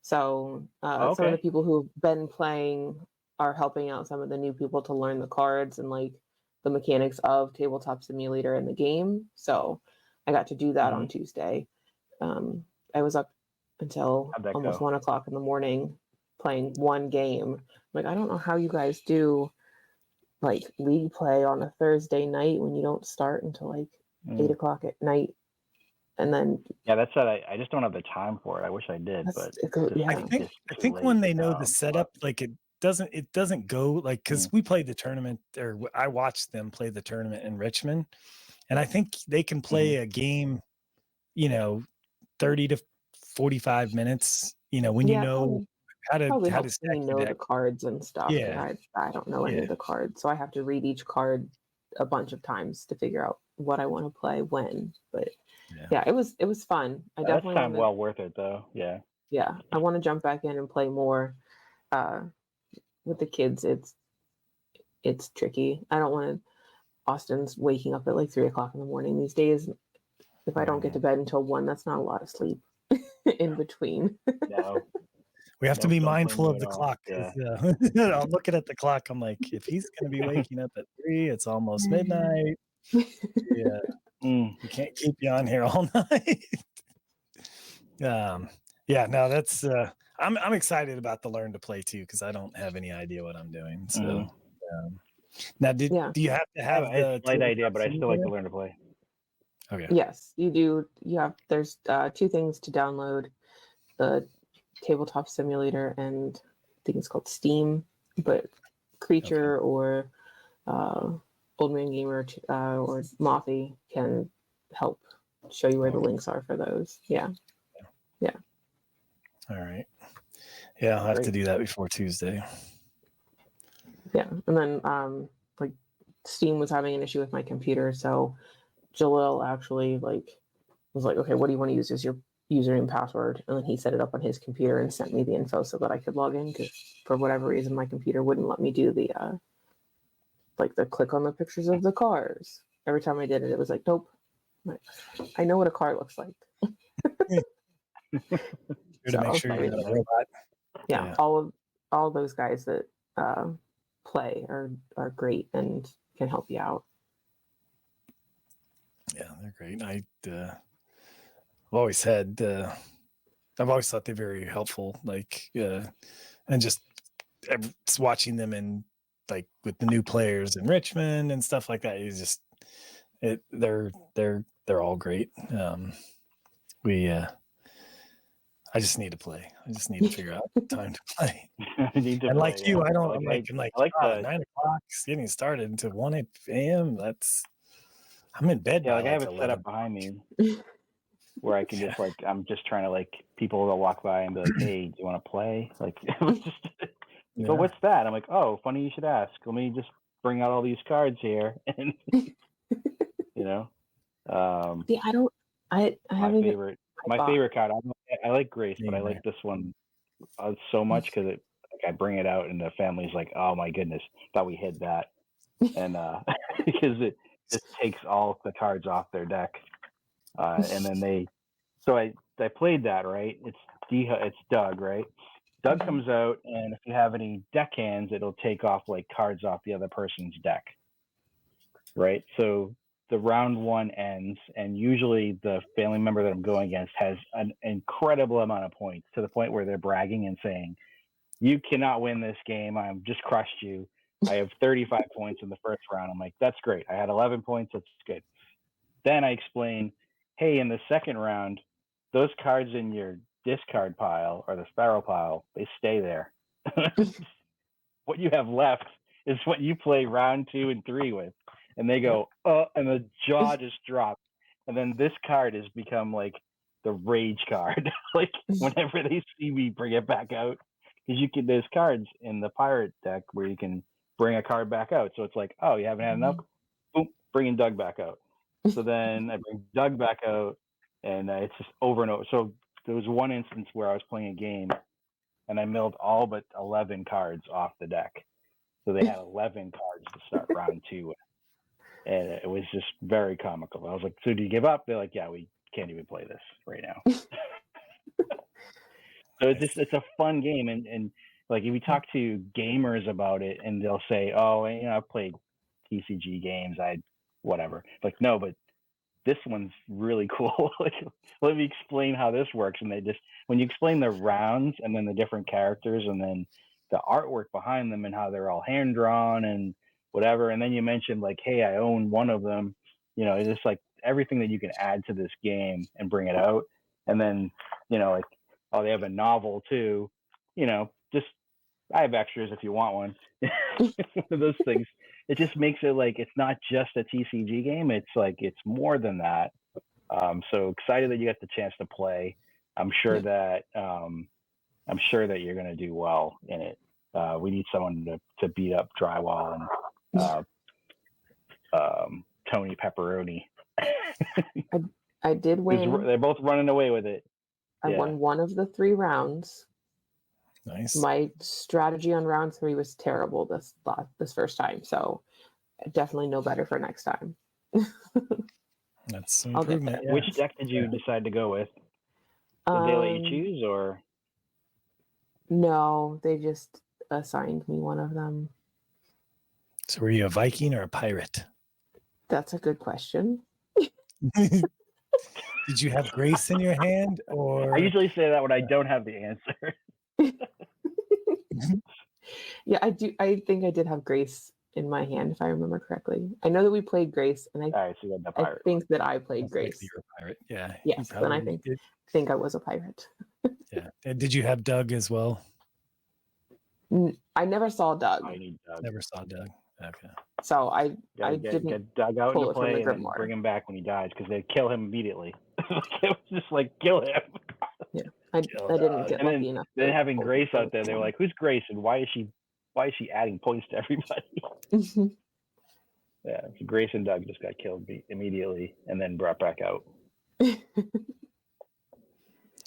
So some of the people who've been playing are helping out some of the new people to learn the cards and like the mechanics of Tabletop Simulator in the game. So I got to do that on Tuesday. I was up until almost 1 o'clock in the morning playing one game. Like, I don't know how you guys do like League play on a Thursday night when you don't start until like 8 o'clock at night. And then that's what I just don't have the time for it. I wish I did, but I think when they know the setup, like it doesn't go like, because we played the tournament, or I watched them play the tournament in Richmond, and I think they can play a game 30 to 45 minutes when you know how to stack know the cards and stuff. Yeah, I don't know any of the cards, so I have to read each card a bunch of times to figure out what I want to play when. But it was fun. I definitely that's well worth it though. Yeah, I want to jump back in and play more with the kids. It's tricky. I don't want to. Austin's waking up at like 3 o'clock in the morning these days. If I don't get to bed until 1, that's not a lot of sleep in between. No. We have to be mindful of the clock. I'm looking at the clock. I'm like, if he's going to be waking up at 3, it's almost midnight. We can't keep you on here all night. That's I'm excited about the Learn to Play too, because I don't have any idea what I'm doing. So now do you have to have a slight idea, but I still like to Learn to Play. Okay. Yes, you do. There's 2 things to download: the Tabletop Simulator and I think it's called Steam, but Creature or Old Man Gamer or Mothy can help show you where the links are for those. Yeah. All right. Yeah, I'll have to do that before Tuesday. Yeah, and then like Steam was having an issue with my computer, so Jalil actually was like, okay, what do you want to use as your username and password? And then he set it up on his computer and sent me the info so that I could log in, because for whatever reason my computer wouldn't let me do the the click on the pictures of the cars. Every time I did it, it was like, nope. I know what a car looks like. To make sure you're not a robot. Yeah, all all those guys that play are great and can help you out. Yeah, they're great. I've always had, I've always thought they're very helpful. Like, and just watching them in like with the new players in Richmond and stuff like that. You just, they're all great. I just need to play. I just need to figure out time to play. I need to And play, like you, yeah. I don't. I I'm like, like oh, the 9 o'clock, it's getting started until 1 a.m. I'm in bed by like I have like it 11. set up behind me where I can just like I'm just trying to like people will walk by and be like, hey, do you want to play? Like it was just Yeah. but what's that? I'm like, oh, funny you should ask. Let me just bring out all these cards here and you know. See, I My haven't even favorite card. I like Grace, but I Same, like this one so much because like I bring it out and the family's like, oh my goodness, thought we hid that, and because it just takes all the cards off their deck, and then I played that right. It's Doug, right? Doug Mhm. comes out, and if you have any deck hands, it'll take off like cards off the other person's deck, right? So the round one ends, and usually the family member that I'm going against has an incredible amount of points to the point where they're bragging and saying, "You cannot win this game. I've just crushed you. I have 35 points in the first round." I'm like, "That's great. I had 11 points. That's good." Then I explain, "Hey, in the second round, those cards in your discard pile or the spiral pile, they stay there. What you have left is what you play round 2 and 3 with." And they go, and the jaw just drops. And then this card has become like the rage card. Like whenever they see me bring it back out, because there's cards in the pirate deck where you can bring a card back out. So it's like, oh, you haven't had enough? Boom, bringing Doug back out. So then I bring Doug back out, and it's just over and over. So there was one instance where I was playing a game, and I milled all but 11 cards off the deck. So they had 11 cards to start round 2 with. And it was just very comical. I was like, so do you give up? They're like, yeah, we can't even play this right now. So it's a fun game. And like if you talk to gamers about it and they'll say, oh, I've played TCG games, whatever. Like, no, but this one's really cool. Like, let me explain how this works. And when you explain the rounds and then the different characters and then the artwork behind them and how they're all hand drawn and whatever. And then you mentioned like, hey, I own one of them, it's just like everything that you can add to this game and bring it out. And then, like, oh, they have a novel too, just I have extras if you want one. Those things. It just makes it like it's not just a TCG game. It's like it's more than that. So excited that you got the chance to play. I'm sure that you're going to do well in it. We need someone to beat up Drywall and Tony Pepperoni. I did win. They're both running away with it. I won one of the 3 rounds. Nice. My strategy on round 3 was terrible this first time, so I definitely know better for next time. That's some I'll get improvement. there. Yeah. Which deck did you decide to go with? Did they let you choose, or? No, they just assigned me one of them. So were you a Viking or a pirate? That's a good question. Did you have Grace in your hand, or? I usually say that when I don't have the answer. Yeah, I do. I think I did have Grace in my hand, if I remember correctly. I know that we played Grace, and All right, so you had the I pirate. think that I played Most likely Grace. you're a pirate. Yeah. Yes, then I think I was a pirate. Yeah. And did you have Doug as well? I never saw Doug. I need Doug. Never saw Doug. Okay. So I Get didn't Doug out pull into it from the play and then Grimoire. bring him back when he dies because they kill him immediately. It was just like kill him. Yeah, I didn't get lucky enough. Then having Grace out there, they were like, "Who's Grace and why is she adding points to everybody?" Yeah, so Grace and Doug just got killed immediately and then brought back out.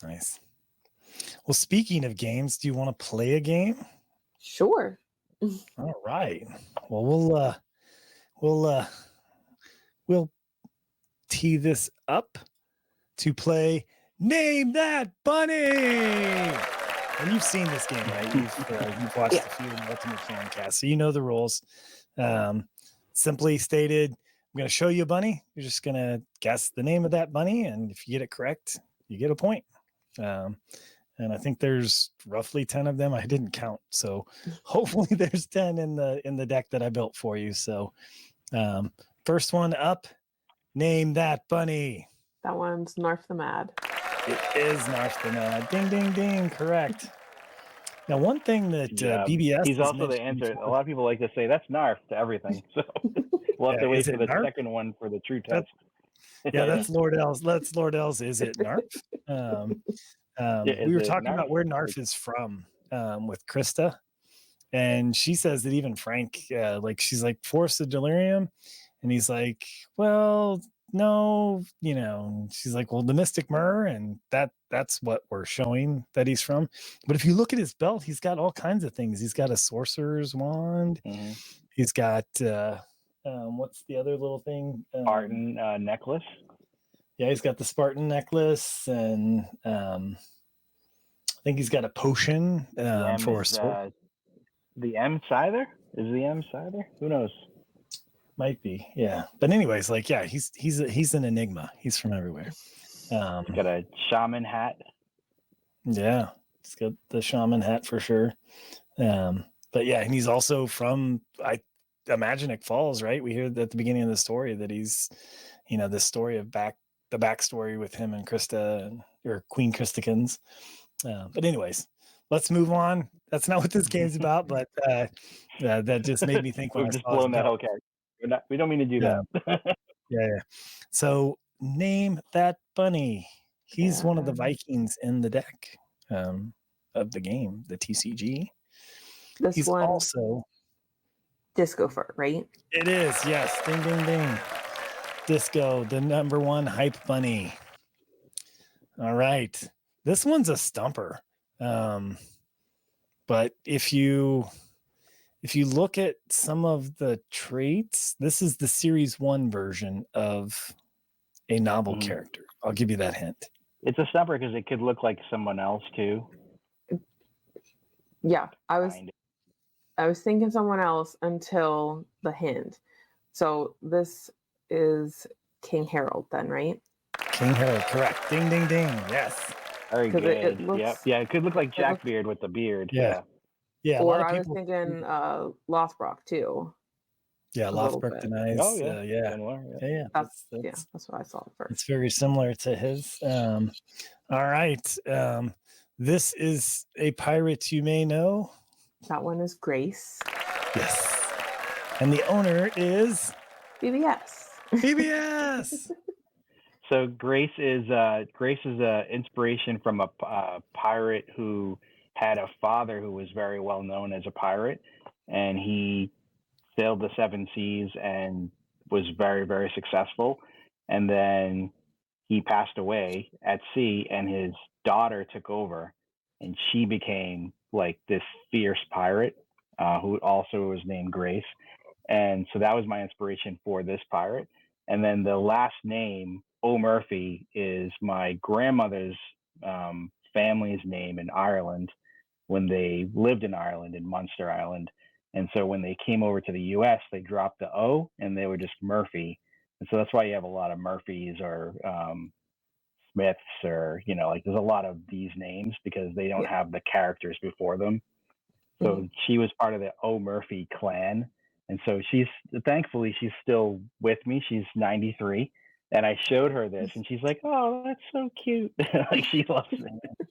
Nice. Well, speaking of games, do you want to play a game? Sure. All right. Well, we'll tee this up to play Name That Bunny. And you've seen this game, right? You've watched a few Ultimate Fancast, so you know the rules. Simply stated, I'm going to show you a bunny. You're just going to guess the name of that bunny, and if you get it correct, you get a point. And I think there's roughly 10 of them. I didn't count, so hopefully there's 10 in the deck that I built for you. So first one up, name that bunny. That one's Narf the Mad. It is Narf the Mad. Ding, ding, ding. Correct. Now, one thing that BBS he's also the answer. A lot of people like to say that's Narf to everything. So we'll have to wait for the Narf? Second one for the true test. That's Lord L's. That's Lord L's. Is it Narf? We were talking about where Narf is from with Krista, and she says that even Frank, she's like Force of Delirium, and he's like, well, no, she's like, well, the Mystic Myrrh, and that's what we're showing that he's from. But if you look at his belt, he's got all kinds of things. He's got a sorcerer's wand. Mm-hmm. He's got what's the other little thing? Spartan necklace. Yeah, he's got the Spartan necklace, and I think he's got a potion for a sword. The M Scyther? Is the M Scyther? Who knows? Might be, yeah. But anyways, he's an enigma. He's from everywhere. He's got a shaman hat. Yeah, he's got the shaman hat for sure. But yeah, and he's also from Imaginic Falls, right? We hear at the beginning of the story that he's, this story of the backstory with him and Krista or Queen Christikins. But anyways, let's move on. That's not what this game's about, but that just made me think when We've just blown that whole character. We don't mean to do that. Yeah. So name that bunny. He's one of the Vikings in the deck of the game, the TCG. He's one also Disco Fur, right? It is, yes. Ding, ding, ding. Disco, the number one hype bunny. All right. This one's a stumper. But if you look at some of the traits, this is the Series 1 version of a novel character. I'll give you that hint. It's a stumper because it could look like someone else too. Yeah, I was thinking someone else until the hint. So this is King Harold then, right? King Harold, correct. Ding, ding, ding. Yes. Very good. It could look like Jackbeard with the beard. Yeah. Or I was thinking Lothbrok too. Yeah, Lothbrok denies. Oh yeah. That's what I saw first. It's very similar to his. All right. This is a pirate you may know. That one is Grace. Yes. And the owner is BBS. BBS. So Grace is an inspiration from a pirate who had a father who was very well known as a pirate, and he sailed the 7 seas and was very, very successful. And then he passed away at sea, and his daughter took over, and she became like this fierce pirate who also was named Grace. And so that was my inspiration for this pirate. And then the last name, O'Murphy, is my grandmother's family's name in Ireland when they lived in Ireland, in Munster, Ireland. And so when they came over to the U.S., they dropped the O and they were just Murphy. And so that's why you have a lot of Murphys or Smiths or, there's a lot of these names because they don't have the characters before them. So she was part of the O'Murphy clan. And so thankfully, she's still with me. She's 93. And I showed her this and she's like, oh, that's so cute. Like she loves it.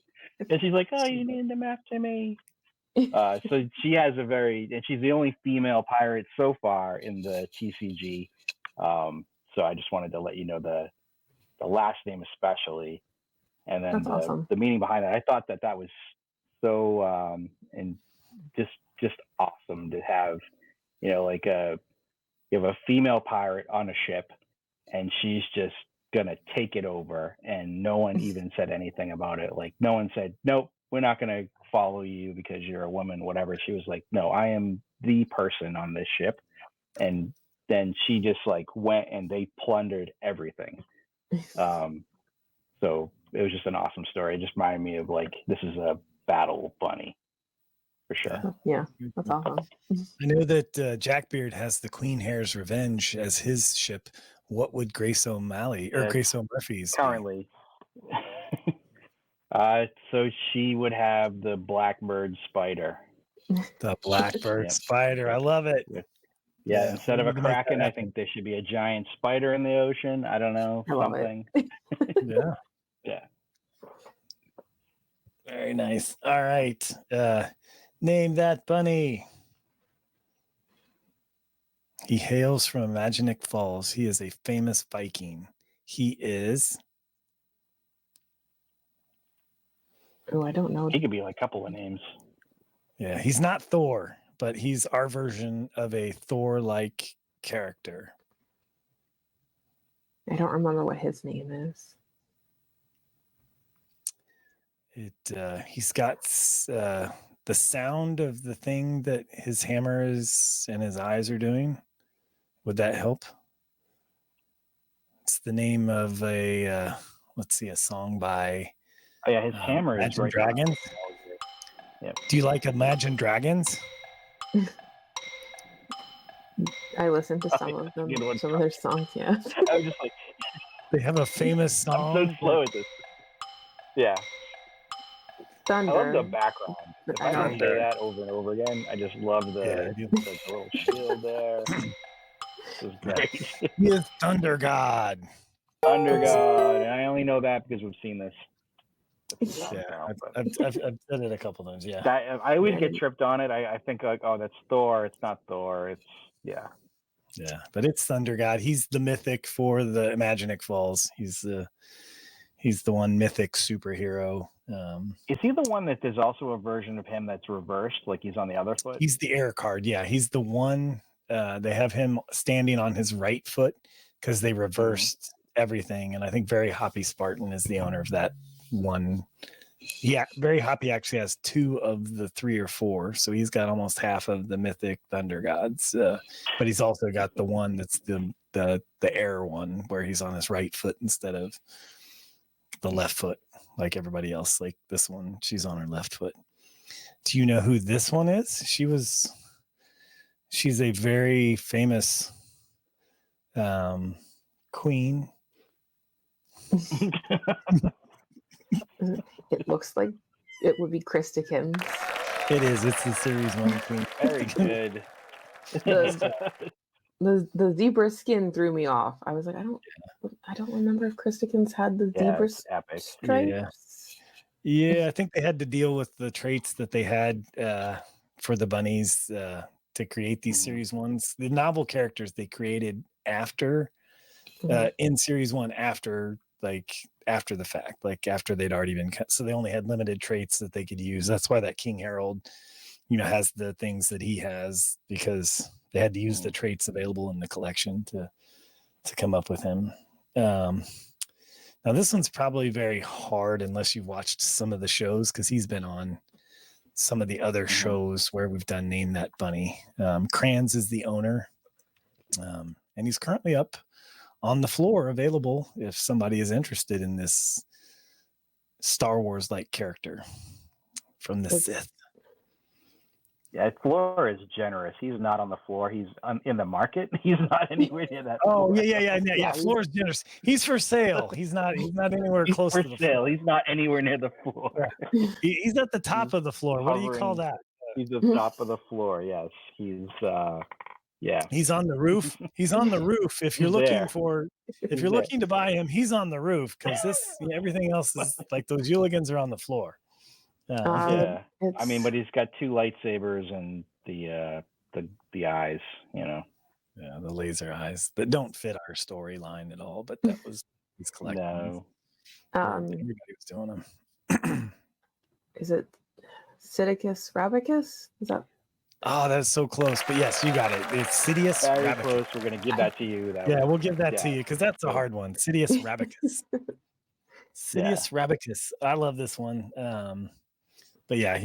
And she's like, oh, you named him after me. So she has and she's the only female pirate so far in the TCG. So I just wanted to let you know the last name especially. And then the meaning behind it. I thought that was so and just awesome to have, you have a female pirate on a ship and she's just gonna take it over, and no one even said anything about it. Like no one said, nope, we're not gonna follow you because you're a woman, whatever. She was like, no, I am the person on this ship. And then she just went and they plundered everything. So it was just an awesome story. It just reminded me of this is Battle Bunny, for sure. Yeah, that's awesome. I know that Jackbeard has the Queen Hare's Revenge as his ship. What would Grace O'Malley or Grace O'Murphy's be? Currently. So she would have the Blackbird Spider. The Blackbird Yep. Spider. I love it. Yeah, instead of we a need to make that Kraken, I happen. think there should be a giant spider in the ocean. I don't know, I love something. Yeah. Yeah. Very nice. All right. Name that bunny. He hails from Imaginic Falls. He is a famous Viking. He is. Oh, I don't know. He could be like a couple of names. Yeah, he's not Thor, but he's our version of a Thor-like character. I don't remember what his name is. He's got the sound of the thing that his hammer is and his eyes are doing. Would that help? It's the name of a a song by Oh yeah, his hammer is Imagine right. Dragons. Yep. Do you like Imagine Dragons? I listened to some of them, some of their songs. Yeah, I was just like, They have a famous song. I'm so slow at this. Yeah, Thunder. I love the background. But If I I don't- can say that over and over again, I just love the little shield there. This is great. He is Thunder God. Thunder God, and I only know that because we've seen this. Yeah, I've said it a couple times. Yeah, I always get tripped on it. I think like, oh, that's Thor. It's not Thor. It's yeah, but it's Thunder God. He's the mythic for the Imaginic Falls. He's the one mythic superhero. Is he the one that there's also a version of him that's reversed, like he's on the other foot? He's the air card. Yeah, he's the one. They have him standing on his right foot because they reversed everything. And I think Very Hoppy Spartan is the owner of that one. Yeah, Very Hoppy actually has 2 of the 3 or 4, so he's got almost half of the mythic Thunder Gods. But he's also got the one that's the air one where he's on his right foot instead of the left foot, like everybody else. Like this one, she's on her left foot. Do you know who this one is? She's a very famous queen. It looks like it would be Krista Kim. It is. It's the series 1 queen. Very good. The zebra skin threw me off. I was like, I don't remember if Krista Kim's had the zebra epic. stripes. Yeah, I think they had to deal with the traits that they had for the bunnies to create these series 1s. The novel characters they created after in series 1 after the fact, like after they'd already been cut. So they only had limited traits that they could use. That's why that King Harold, has the things that he has, because they had to use the traits available in the collection to come up with him. Now this one's probably very hard unless you've watched some of the shows, because he's been on some of the other shows where we've done Name That Bunny. Kranz is the owner, and he's currently up on the floor, available if somebody is interested in this Star Wars-like character from the Sith. Yeah, floor is generous. He's not on the floor. He's in the market. He's not anywhere near that. Oh, floor. Yeah. Floor is generous. He's for sale. He's not anywhere He's close for to the sale. floor. He's not anywhere near the floor. He's at the top of the floor. What do you call that? He's at the top of the floor. Yes, he's. He's on the roof. He's on the roof. If you're looking to buy him, he's on the roof, because everything else is like those Yuligans are on the floor. I mean, but he's got 2 lightsabers and the eyes, Yeah, the laser eyes that don't fit our storyline at all. But that was his collection. No. Everybody was doing them. Is it Sidicus Rabicus? Is that? Oh, that's so close. But yes, you got it. It's Sidious Very Rabicus. close. We're going to give that to you. We'll give that to you, because that's a hard one. Sidious Rabicus. Sidious Rabicus. I love this one. But yeah, I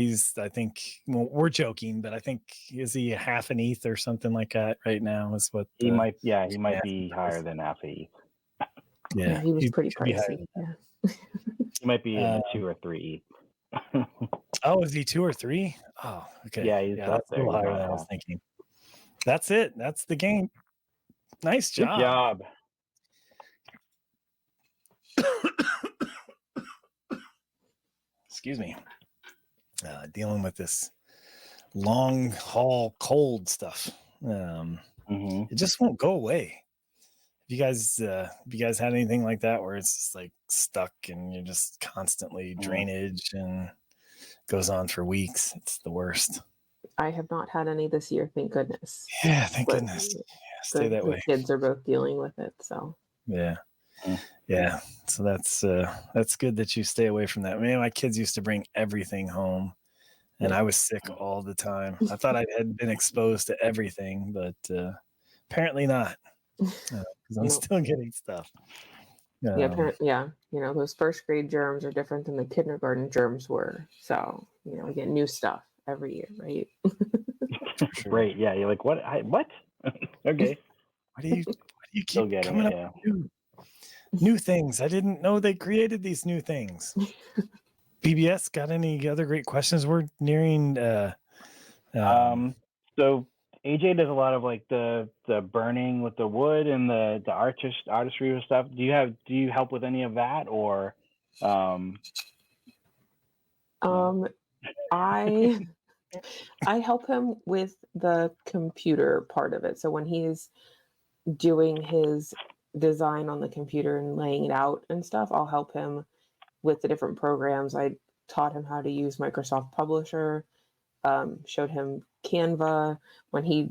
think, we're joking, but I think, is he half an ETH or something like that right now? Is what he might be higher than half an ETH. Yeah, he was pretty pricey. He might be in the 2 or 3 ETH. Oh, is he 2 or 3? Oh, okay. Yeah, he's up That's a there. little He's higher not than I was half. thinking. That's it. That's the game. Nice Good job. Excuse me. Dealing with this long haul cold stuff. It just won't go away. Have you guys had anything like that where it's just like stuck and you're just constantly drainage and goes on for weeks? It's the worst. I have not had any this year, thank goodness. Yeah, thank But goodness. Yeah, stay that the way. kids are both dealing with it, so Yeah. Yeah. So that's good that you stay away from that. Man, my kids used to bring everything home and I was sick all the time. I thought I had been exposed to everything, but apparently not. Because I'm still getting stuff. Yeah, those first grade germs are different than the kindergarten germs were. So, we get new stuff every year, right? Sure. Right. Yeah. You're like, what? What? Okay. Why do you keep coming up with new things? I didn't know they created these new things. BBS, got any other great questions? We're nearing. So AJ does a lot of like the burning with the wood and the artistry and stuff. Do you help with any of that or? I help him with the computer part of it. So when he's doing his design on the computer and laying it out and stuff, I'll help him with the different programs. I taught him how to use Microsoft Publisher, showed him Canva. When he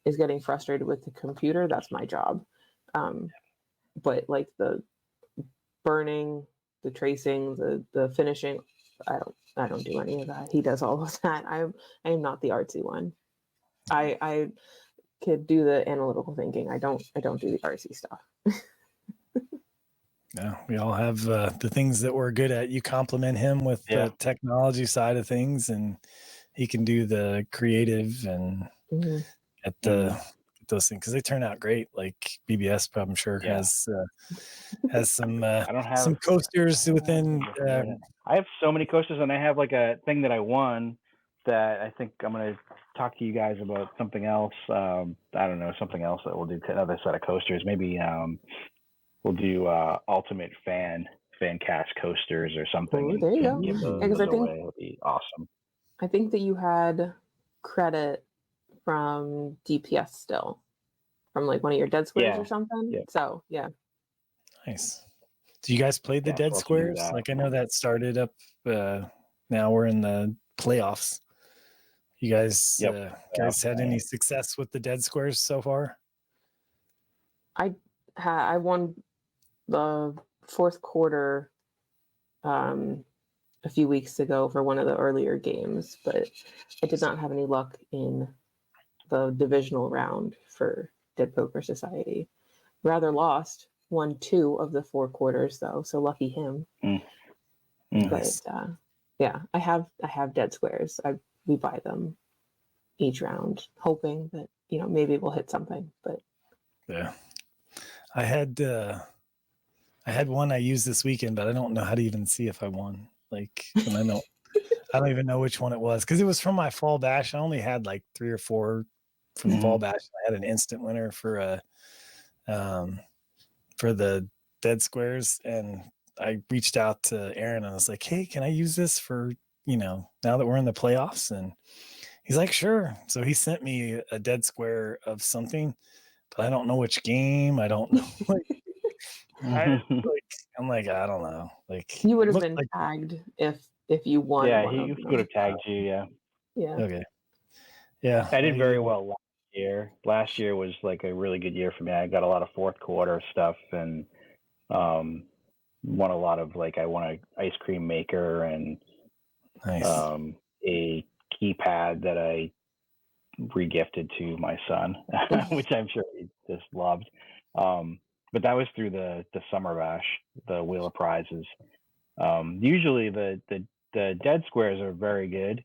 is getting frustrated with the computer, that's my job. But like the burning, the tracing, the finishing, I don't do any of that. He does all of that. I am not the artsy one. I could do the analytical thinking. I don't do the artsy stuff. Yeah, we all have the things that we're good at. You compliment him with the technology side of things, and he can do the creative and at those things because they turn out great. Like BBS, I'm sure has some some coasters within. I have so many coasters, and I have like a thing that I won that I think I'm gonna talk to you guys about something else. I don't know, something else that we'll do, another set of coasters. Maybe we'll do ultimate Fancast coasters or something. Oh, there you go. Give those away. It'll be awesome. I think that you had credit from DPS still, from like one of your dead squares or something. Yeah. So yeah. Nice. Do you guys play the dead squares? Like I know that started up. Now we're in the playoffs. You guys, had any success with the dead squares so far? I won the fourth quarter a few weeks ago for one of the earlier games, but I did not have any luck in the divisional round for Dead Poker Society. Rather lost 1-2 of the 4 quarters though, so lucky him. But I have dead squares. We buy them each round, hoping that maybe we'll hit something. But yeah, I had one I used this weekend, but I don't know how to even see if I won. Like, and I don't even know which one it was because it was from my fall bash. I only had like 3 or 4 from the fall bash. I had an instant winner for the dead squares, and I reached out to Aaron and I was like, "Hey, can I use this for now that we're in the playoffs?" And he's like, "Sure." So he sent me a dead square of something, but I don't know which game. I don't know. I'm like, I don't know. Like you would have been tagged if you won. Yeah, he would have tagged you. Yeah. Yeah. Okay. Yeah. I did very well last year. Last year was like a really good year for me. I got a lot of fourth quarter stuff and won a lot of I won an ice cream maker and a keypad that I regifted to my son, which I'm sure he just loved. But that was through the summer bash, the Wheel of Prizes. Usually the dead squares are very good.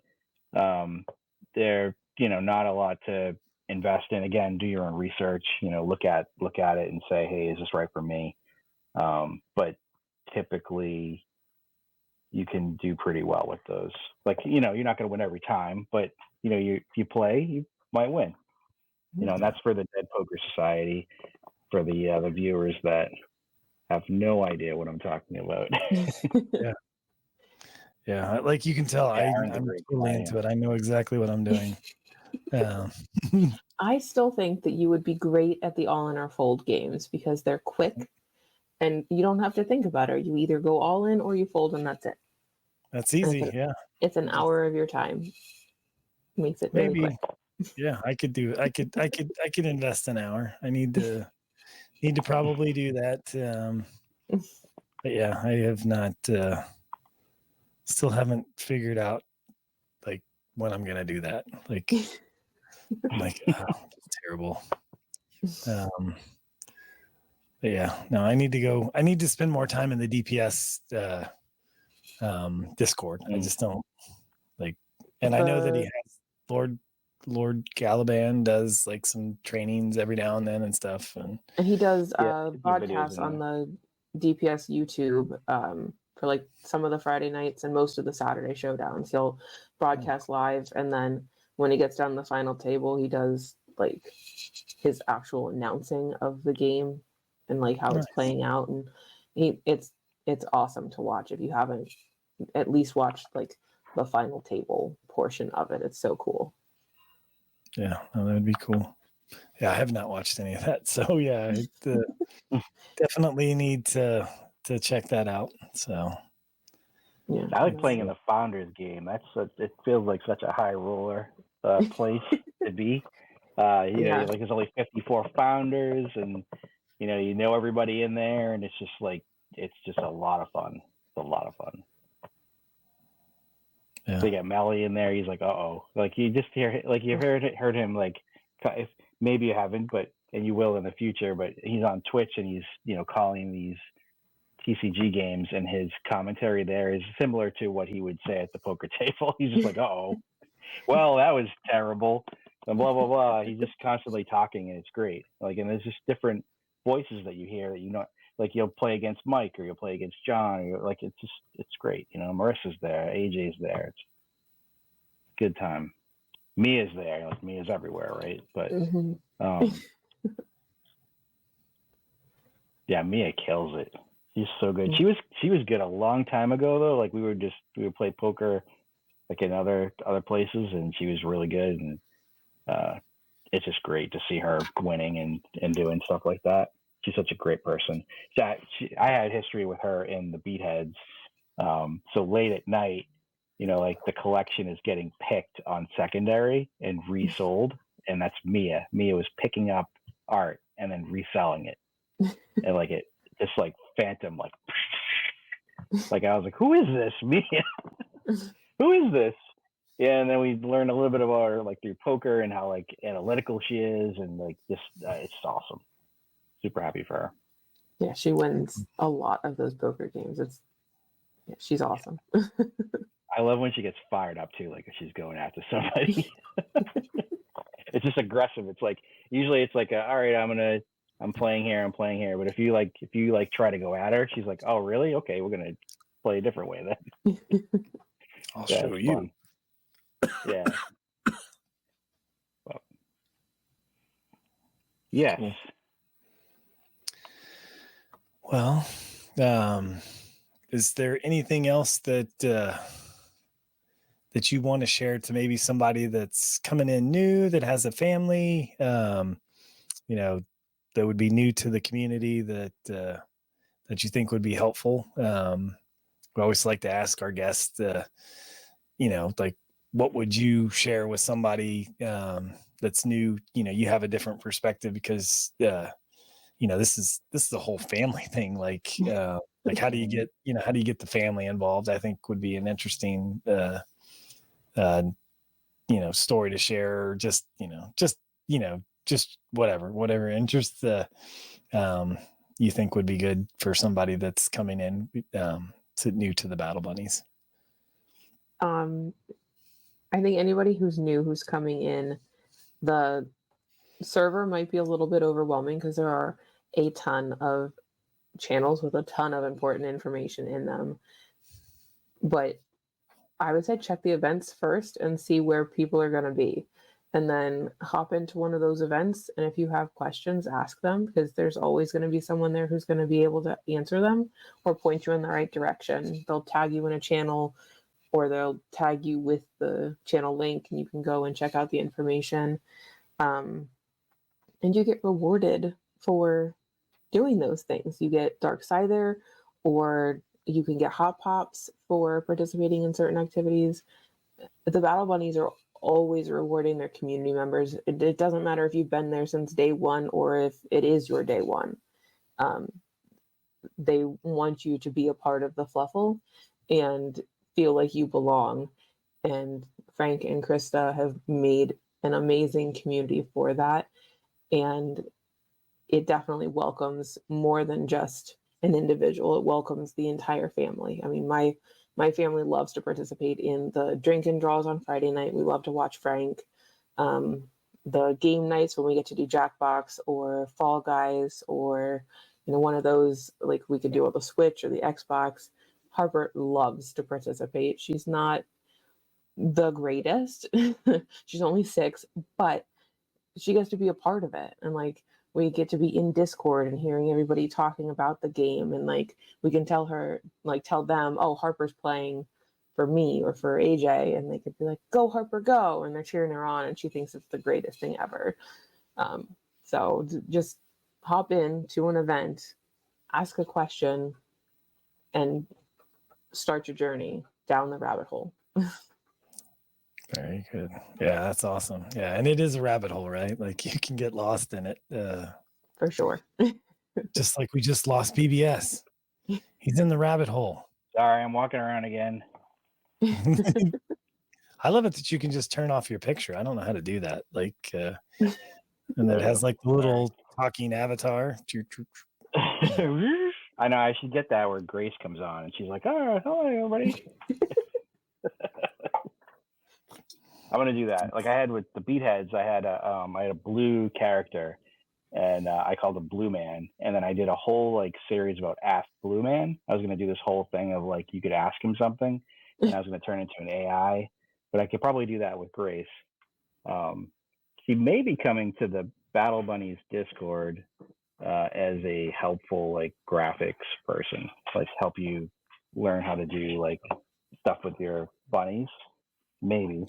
They're not a lot to invest in. Again, do your own research. Look at it and say, hey, is this right for me? But typically, you can do pretty well with those. Like, you're not going to win every time, but if you play, you might win. And that's for the Dead Poker Society, for the viewers that have no idea what I'm talking about. Yeah, like you can tell, Aaron's a I'm great totally guy. into it. I know exactly what I'm doing. I still think that you would be great at the all in or fold games because they're quick and you don't have to think about it. You either go all in or you fold and that's it. That's easy. It's an hour of your time. Makes it really quick. Yeah, I could invest an hour. I need to probably do that. But yeah, I have not still haven't figured out like when I'm gonna do that. Like it's terrible. But yeah, no, I need to spend more time in the DPS Discord. I just don't like, and I know that he has Lord Caliban does like some trainings every now and then and stuff, and he does videos podcasts on the DPS YouTube for like some of the Friday nights and most of the Saturday showdowns. He'll broadcast live, and then when he gets down the final table, he does like his actual announcing of the game and like how it's playing out, and it's awesome to watch. If you haven't at least watched like the final table portion of it, it's so cool. Yeah, that would be cool. Yeah, I have not watched any of that, so yeah, definitely need to check that out. So yeah, I like playing in the Founders game. It feels like such a high roller place to be. Like there's only 54 founders, and you know everybody in there, and it's just a lot of fun. It's a lot of fun. Yeah. So you got Melly in there. He's like, uh-oh. Like you just hear, like you've heard him, like if maybe you haven't, and you will in the future. But he's on Twitch and he's calling these TCG games, and his commentary there is similar to what he would say at the poker table. He's just like, uh-oh, well, that was terrible, and blah blah blah. He's just constantly talking, and it's great. Like, and there's just different voices that you hear that like you'll play against Mike or you'll play against John, or like it's great. Marissa's there, AJ's there. It's a good time. Mia's there. Like Mia's everywhere, right? But yeah, Mia kills it. She's so good. She was good a long time ago though. Like we would play poker like in other places, and she was really good. And it's just great to see her winning and doing stuff like that. She's such a great person. I had history with her in the Beatheads. So late at night, like the collection is getting picked on secondary and resold, and that's Mia. Mia was picking up art and then reselling it, and like it just like phantom, like I was like, who is this Mia? Who is this? Yeah, and then we learned a little bit about her like through poker and how like analytical she is, and like just it's awesome. Super happy for her. Yeah, she wins a lot of those poker games. She's awesome. I love when she gets fired up too, like if she's going after somebody. It's just aggressive. It's like usually it's like all right, I'm playing here. But if you try to go at her, she's like, oh really? Okay, we're gonna play a different way then. I'll show you. Fun. Yeah. Well, yes. Well, is there anything else that you want to share to maybe somebody that's coming in new, that has a family, that would be new to the community, that you think would be helpful? We always like to ask our guests, like, what would you share with somebody that's new? You have a different perspective because this is a whole family thing. Like how do you get the family involved? I think would be an interesting story to share, or just whatever interest you think would be good for somebody that's coming in new to the Battle Bunnies. I think anybody who's new, who's coming in, the server might be a little bit overwhelming because there are a ton of channels with a ton of important information in them. But I would say check the events first and see where people are going to be. And then hop into one of those events. And if you have questions, ask them, because there's always going to be someone there who's going to be able to answer them or point you in the right direction. They'll tag you in a channel, or they'll tag you with the channel link, and you can go and check out the information. And you get rewarded for doing those things. You get Dark Scyther, or you can get Hot Pops for participating in certain activities. The Battle Bunnies are always rewarding their community members. It doesn't matter if you've been there since day one or if it is your day one. They want you to be a part of the Fluffle and feel like you belong. And Frank and Krista have made an amazing community for that. And it definitely welcomes more than just an individual. It welcomes the entire family. I mean, my family loves to participate in the drink and draws on Friday night. We love to watch Frank. The game nights when we get to do Jackbox or Fall Guys, or one of those, like we could do on the Switch or the Xbox. Harper loves to participate. She's not the greatest. She's only 6, but she gets to be a part of it. And like, we get to be in Discord and hearing everybody talking about the game, and like we can tell them, oh, Harper's playing for me or for AJ, and they could be like, go Harper, go, and they're cheering her on, and she thinks it's the greatest thing ever. So just hop in to an event, ask a question, and start your journey down the rabbit hole. Very good. Yeah, that's awesome. Yeah, and it is a rabbit hole, right? Like you can get lost in it. For sure. Just like we just lost BBS. He's in the rabbit hole. Sorry, I'm walking around again. I love it that you can just turn off your picture. I don't know how to do that. Like, and it has like the little talking avatar. I know, I should get that where Grace comes on and she's like, oh, hello, everybody. I'm gonna do that. Like I had with the Beatheads, I had a blue character, and I called him Blue Man. And then I did a whole like series about Ask Blue Man. I was gonna do this whole thing of like you could ask him something, and I was gonna turn into an AI. But I could probably do that with Grace. She may be coming to the Battle Bunnies Discord as a helpful like graphics person, like help you learn how to do like stuff with your bunnies. Maybe.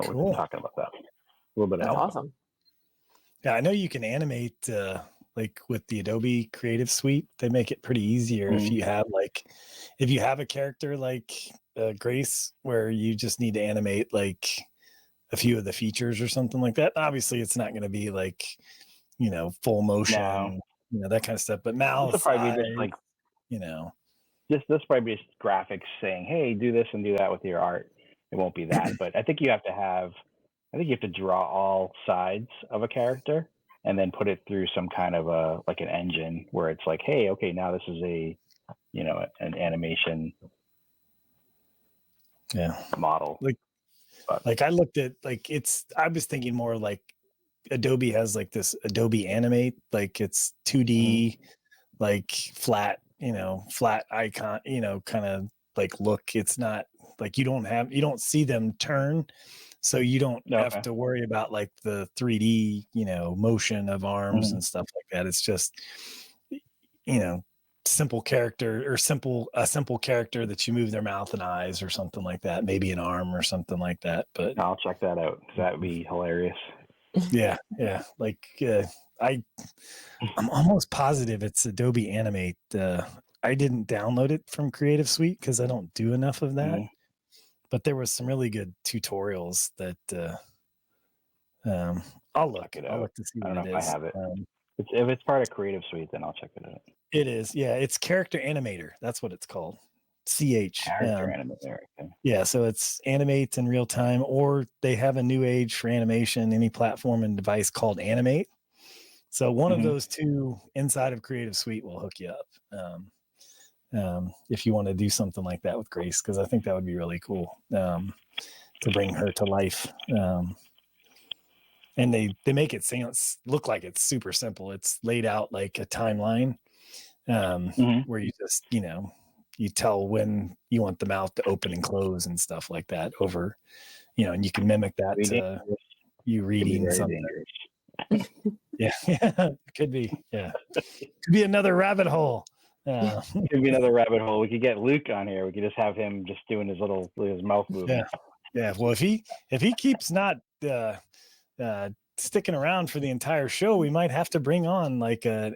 Cool. We're talking about that a little bit. That's awesome. Yeah, I know you can animate like with the Adobe Creative Suite. They make it pretty easier if you have a character like Grace, where you just need to animate like a few of the features or something like that. Obviously, it's not going to be like full motion, that kind of stuff. But mouth, probably eyes, just like this probably just graphics saying, "Hey, do this and do that with your art." It won't be that, but I think you have to draw all sides of a character and then put it through some kind of an engine where it's like, hey, okay, now this is an animation model. Like I looked at I was thinking more like Adobe has like this Adobe Animate, like it's 2D, like flat icon, kind of like look. It's not like you don't see them turn, so you don't have to worry about like the 3D motion of arms and stuff like that. It's just simple character or a simple character that you move their mouth and eyes or something like that, maybe an arm or something like that. But I'll check that out because that would be hilarious. Yeah, like I'm almost positive it's Adobe Animate. I didn't download it from Creative Suite because I don't do enough of that. But there was some really good tutorials that I'll look it out. I'll look to see what it is. I have it. If it's part of Creative Suite, then I'll check it out. It is. Yeah, it's Character Animator. That's what it's called. CH. Character Animator. Okay. Yeah, so it's animate in real time, or they have a new age for animation, any platform and device called Animate. So one of those two inside of Creative Suite will hook you up. If you want to do something like that with Grace, because I think that would be really cool to bring her to life. And they make it look like it's super simple. It's laid out like a timeline where you just you tell when you want the mouth to open and close and stuff like that over, and you can mimic that to you reading something. Dangerous. Yeah, it could be. Yeah, could be another rabbit hole. Could be another rabbit hole. We could get Luke on here. We could just have him just doing his mouth movement. Yeah. Well, if he keeps not sticking around for the entire show, we might have to bring on like an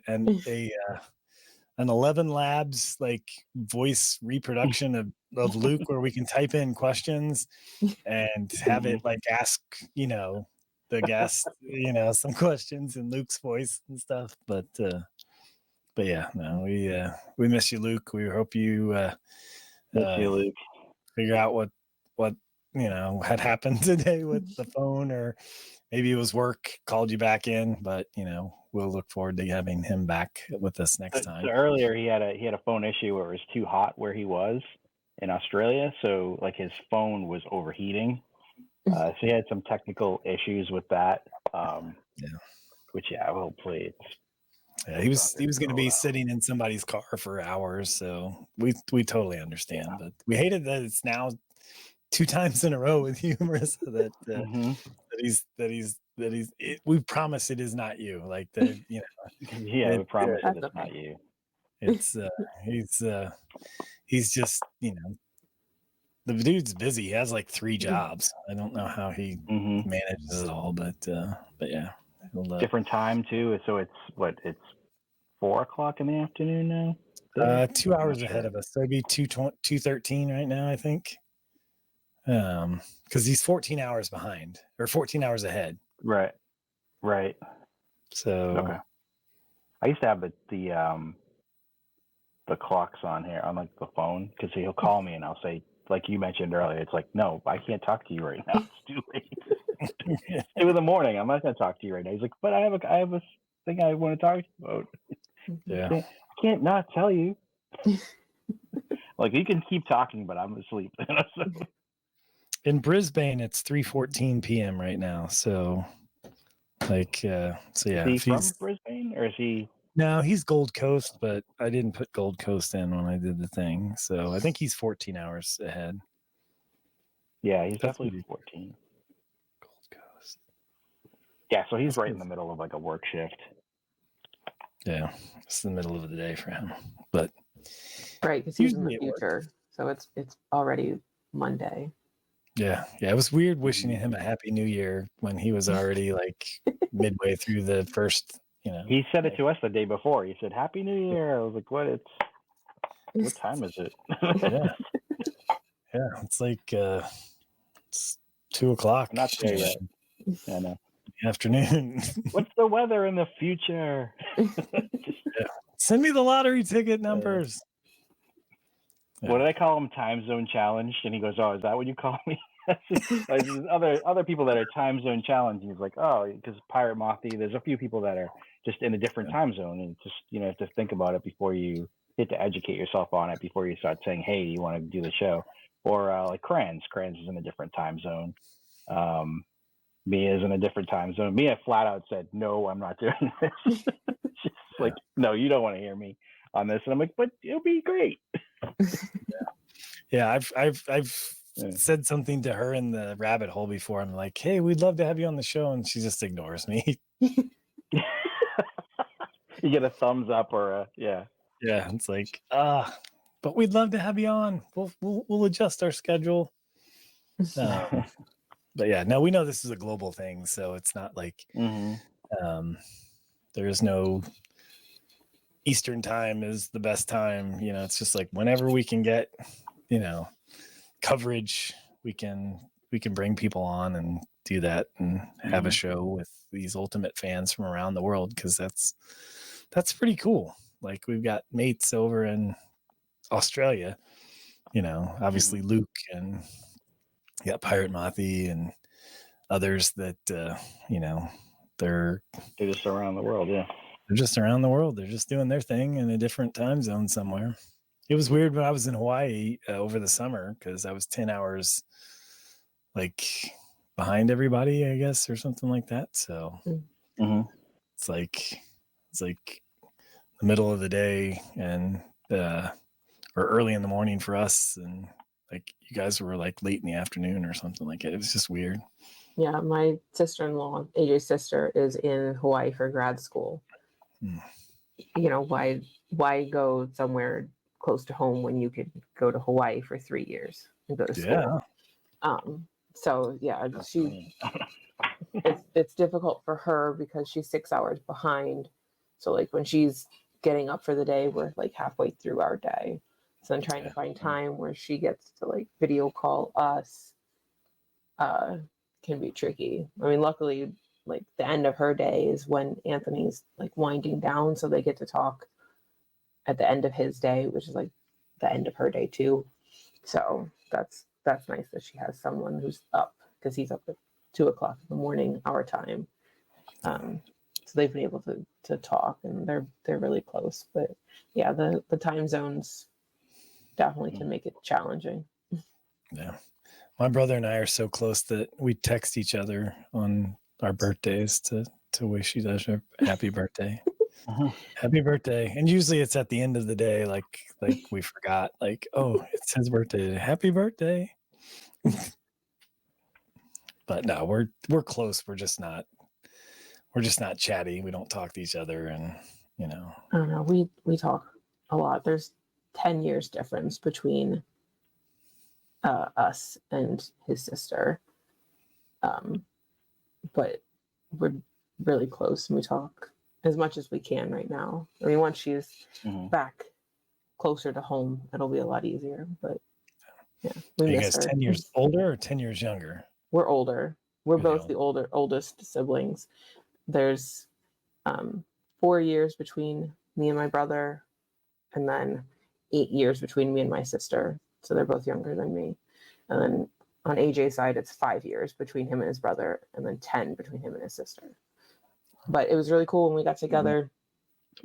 11 Labs like voice reproduction of Luke, where we can type in questions and have it like ask the guest some questions in Luke's voice and stuff. But yeah, no, we miss you, Luke. We hope you miss you, Luke. Figure out what had happened today with the phone, or maybe it was work called you back in, but we'll look forward to having him back with us next time. So earlier he had a phone issue where it was too hot where he was in Australia, so like his phone was overheating. So he had some technical issues with that. Which hopefully he was going to be sitting in somebody's car for hours, so we totally understand. But we hated that it's now 2 times in a row with you, Marissa, that he's we promise it is not you. Like that, we promise it's not you. It's he's just the dude's busy. He has like 3 jobs. I don't know how he manages it all, but yeah. Different time too. So it's 4:00 in the afternoon now. 2 hours ahead of us. So it'd be 2:13 right now, I think. Because he's 14 hours behind, or 14 hours ahead. Right. So okay. I used to have the clocks on here on like the phone, because he'll call me and I'll say, like you mentioned earlier, it's like, no, I can't talk to you right now. It's too late. It's 2 a.m. I'm not gonna talk to you right now. He's like, but I have a thing I want to talk to you about. Yeah. I can't not tell you. Like, you can keep talking, but I'm asleep. In Brisbane, it's 3:14 p.m. right now. So, like, yeah. Is he from Brisbane, or is he? No, he's Gold Coast, but I didn't put Gold Coast in when I did the thing. So I think he's 14 hours ahead. Yeah, he's definitely 14. Gold Coast. Yeah, so he's right in the middle of like a work shift. Yeah, it's the middle of the day for him. But right, because he's in the future, so it's already Monday. Yeah, it was weird wishing him a happy new year when he was already like midway through the first. He said it to us the day before. He said, "Happy New Year." I was like, "What? What time is it?" Yeah, it's like it's 2:00. Not there yet. I know. Afternoon. What's the weather in the future? Send me the lottery ticket numbers. What did I call him? Time zone challenged, and he goes, "Oh, is that what you call me?" Like, there's other people that are time zone challenged. And he's like, "Oh, because Pirate Mothy." There's a few people that are just in a different time zone, and just have to think about it before you hit to educate yourself on it before you start saying, "Hey, you want to do the show?" Or like Kranz is in a different time zone. Mia's in a different time zone. Mia flat out said, "No, I'm not doing this." She's like, "No, you don't want to hear me on this," and I'm like, "But it'll be great." Yeah, I've said something to her in the rabbit hole before. I'm like, "Hey, we'd love to have you on the show," and she just ignores me. You get a thumbs up or a Yeah, it's like, but we'd love to have you on. We'll adjust our schedule. But yeah, no, we know this is a global thing, so it's not like there is no Eastern time is the best time. It's just like whenever we can get coverage, we can bring people on and do that and have a show with these ultimate fans from around the world, because that's pretty cool. Like, we've got mates over in Australia, obviously Luke, and you got Pirate Mothy and others that they're just around the world. Yeah, they're just around the world. They're just doing their thing in a different time zone somewhere. It was weird when I was in Hawaii over the summer, because I was 10 hours like behind everybody, I guess, or something like that. So it's like the middle of the day, and or early in the morning for us, and like you guys were like late in the afternoon or something like it. It was just weird. Yeah, my sister-in-law, AJ's sister, is in Hawaii for grad school. You know, why go somewhere close to home when you could go to Hawaii for 3 years and go to school? So yeah, it's difficult for her because she's 6 hours behind. So like when she's getting up for the day, we're like halfway through our day. So I'm trying to find time where she gets to like video call us can be tricky. I mean, luckily, like the end of her day is when Anthony's like winding down, so they get to talk at the end of his day, which is like the end of her day too. So that's nice that she has someone who's up, because he's up at 2:00 in the morning our time. So they've been able to talk, and they're really close. But yeah, the time zones definitely can make it challenging. Yeah. My brother and I are so close that we text each other on our birthdays to wish each other happy birthday. Happy birthday. And usually it's at the end of the day, like we forgot, like, oh, it's his birthday. Happy birthday. But no, we're close. We're just not chatty. We don't talk to each other, and you know. I don't know. We talk a lot. There's 10 years difference between us and his sister. But we're really close, and we talk as much as we can right now. I mean, once she's back closer to home, it'll be a lot easier. But yeah, we miss her. 10 years older or 10 years younger? We're older. We're both the oldest siblings. There's 4 years between me and my brother, and then 8 years between me and my sister. So they're both younger than me. And then on AJ's side, it's 5 years between him and his brother, and then 10 between him and his sister. But it was really cool when we got together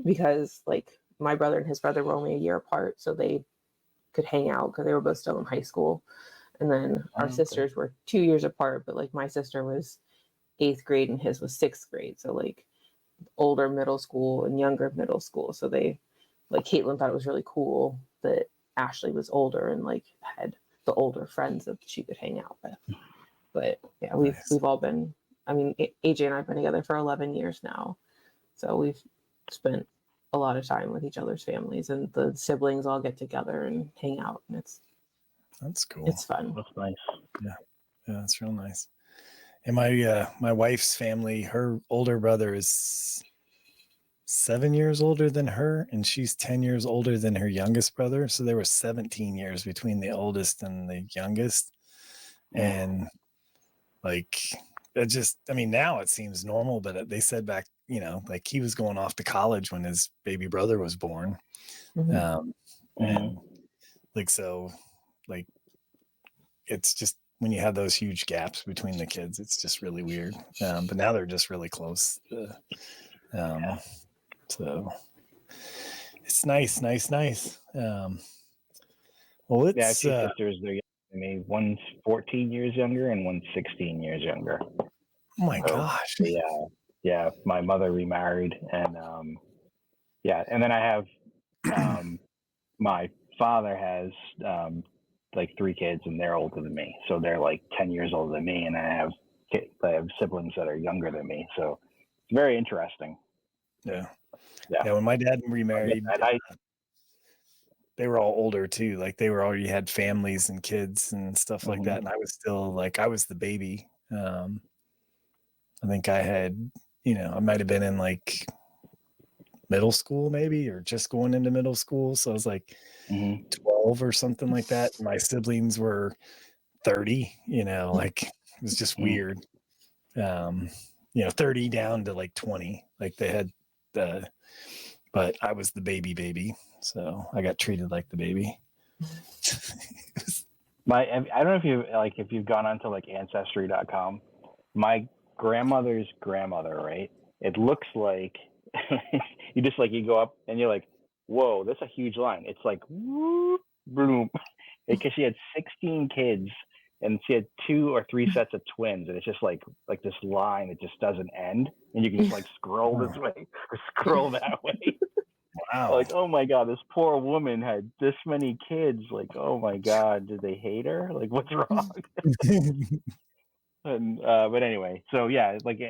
because like my brother and his brother were only a year apart, so they could hang out because they were both still in high school. And then our sisters were 2 years apart, but like my sister was 8th grade and his was 6th grade. So like older middle school and younger middle school. So they, like Caitlin thought it was really cool that Ashley was older and like had the older friends that she could hang out with. But yeah, we've all been, I mean, AJ and I have been together for 11 years now. So we've spent a lot of time with each other's families, and the siblings all get together and hang out, and that's cool. It's fun. That's nice. Yeah, that's real nice. And my wife's family, her older brother is 7 years older than her, and she's 10 years older than her youngest brother. So there was 17 years between the oldest and the youngest. And like, it just, I mean, now it seems normal, but they said back, you know, like he was going off to college when his baby brother was born. And like, so like, it's just, when you have those huge gaps between the kids, it's just really weird. But now they're just really close. So it's nice. Well, it's two sisters. They're younger than me. One's 14 years younger and one's 16 years younger. Oh my gosh. Yeah. My mother remarried, and and then I have my father has like 3 kids, and they're older than me, so they're like 10 years older than me, and I have siblings that are younger than me, so it's very interesting. Yeah. When my dad remarried, they were all older too. Like they were already had families and kids and stuff like that, and I was still like, I was the baby. I think I had, you know, I might have been in like middle school maybe, or just going into middle school, so I was like 12 or something like that. My siblings were 30, you know, like it was just weird. You know, 30 down to like 20, like they had but I was the baby, so I got treated like the baby. I don't know if you've gone onto like ancestry.com. My grandmother's grandmother, right? It looks like you go up and you're like, whoa, that's a huge line. It's like whoop, boom, because she had 16 kids and she had 2 or 3 sets of twins, and it's just like this line that just doesn't end, and you can just like scroll this way or scroll that way. Wow. Like, oh my god, this poor woman had this many kids. Like, oh my god, did they hate her? Like, what's wrong? And but anyway, so yeah, like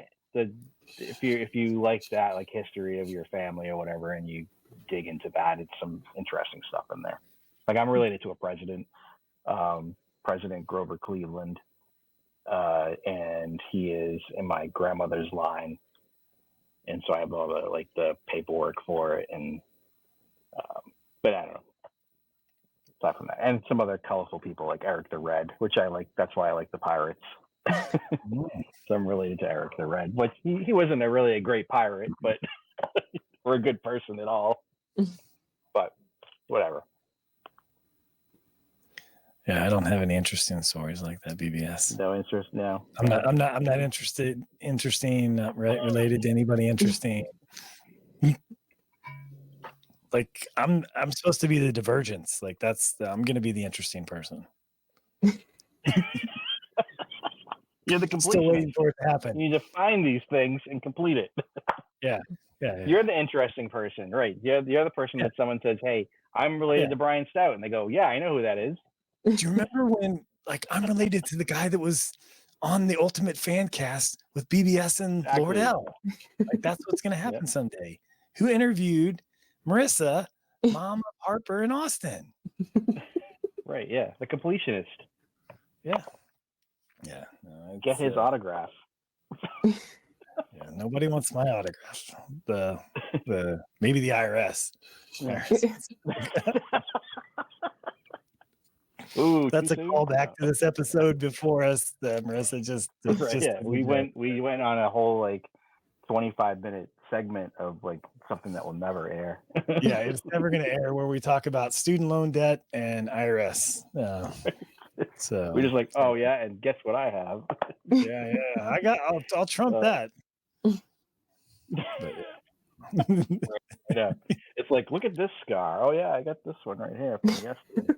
if you like that, like history of your family or whatever, and you dig into that, it's some interesting stuff in there. Like, I'm related to a president, President Grover Cleveland, and he is in my grandmother's line, and so I have all the like the paperwork for it, and but I don't know. Aside from that, and some other colorful people like Eric the Red, which I like. That's why I like the Pirates. So I'm related to Eric the Red, but he wasn't really a great pirate, but or a good person at all. But whatever. Yeah, I don't have any interesting stories like that, BBS. No interest. No, I'm not interested. Interesting. Not related to anybody interesting. Like I'm supposed to be the divergence. Like I'm going to be the interesting person. You're the completionist. Still waiting for it to happen. You need to find these things and complete it. Yeah. You're the interesting person, right? You're the person that someone says, "Hey, I'm related to Brian Stout," and they go, "Yeah, I know who that is." Do you remember when, like, I'm related to the guy that was on the Ultimate Fancast with BBS and Lord L? Like, that's what's going to happen someday. Who interviewed Marissa, mom of Harper and Austin? Right, yeah. The completionist. Yeah. Yeah. No, get his autograph. Yeah, nobody wants my autograph. The maybe the IRS. Ooh, that's a callback to this episode before us. Marissa just we went on a whole like 25-minute segment of like something that will never air. Yeah, it's never going to air, where we talk about student loan debt and IRS. So we're just like, oh yeah, and guess what I have? Yeah, I'll trump that. But, yeah. It's like, look at this scar. Oh yeah, I got this one right here from yesterday.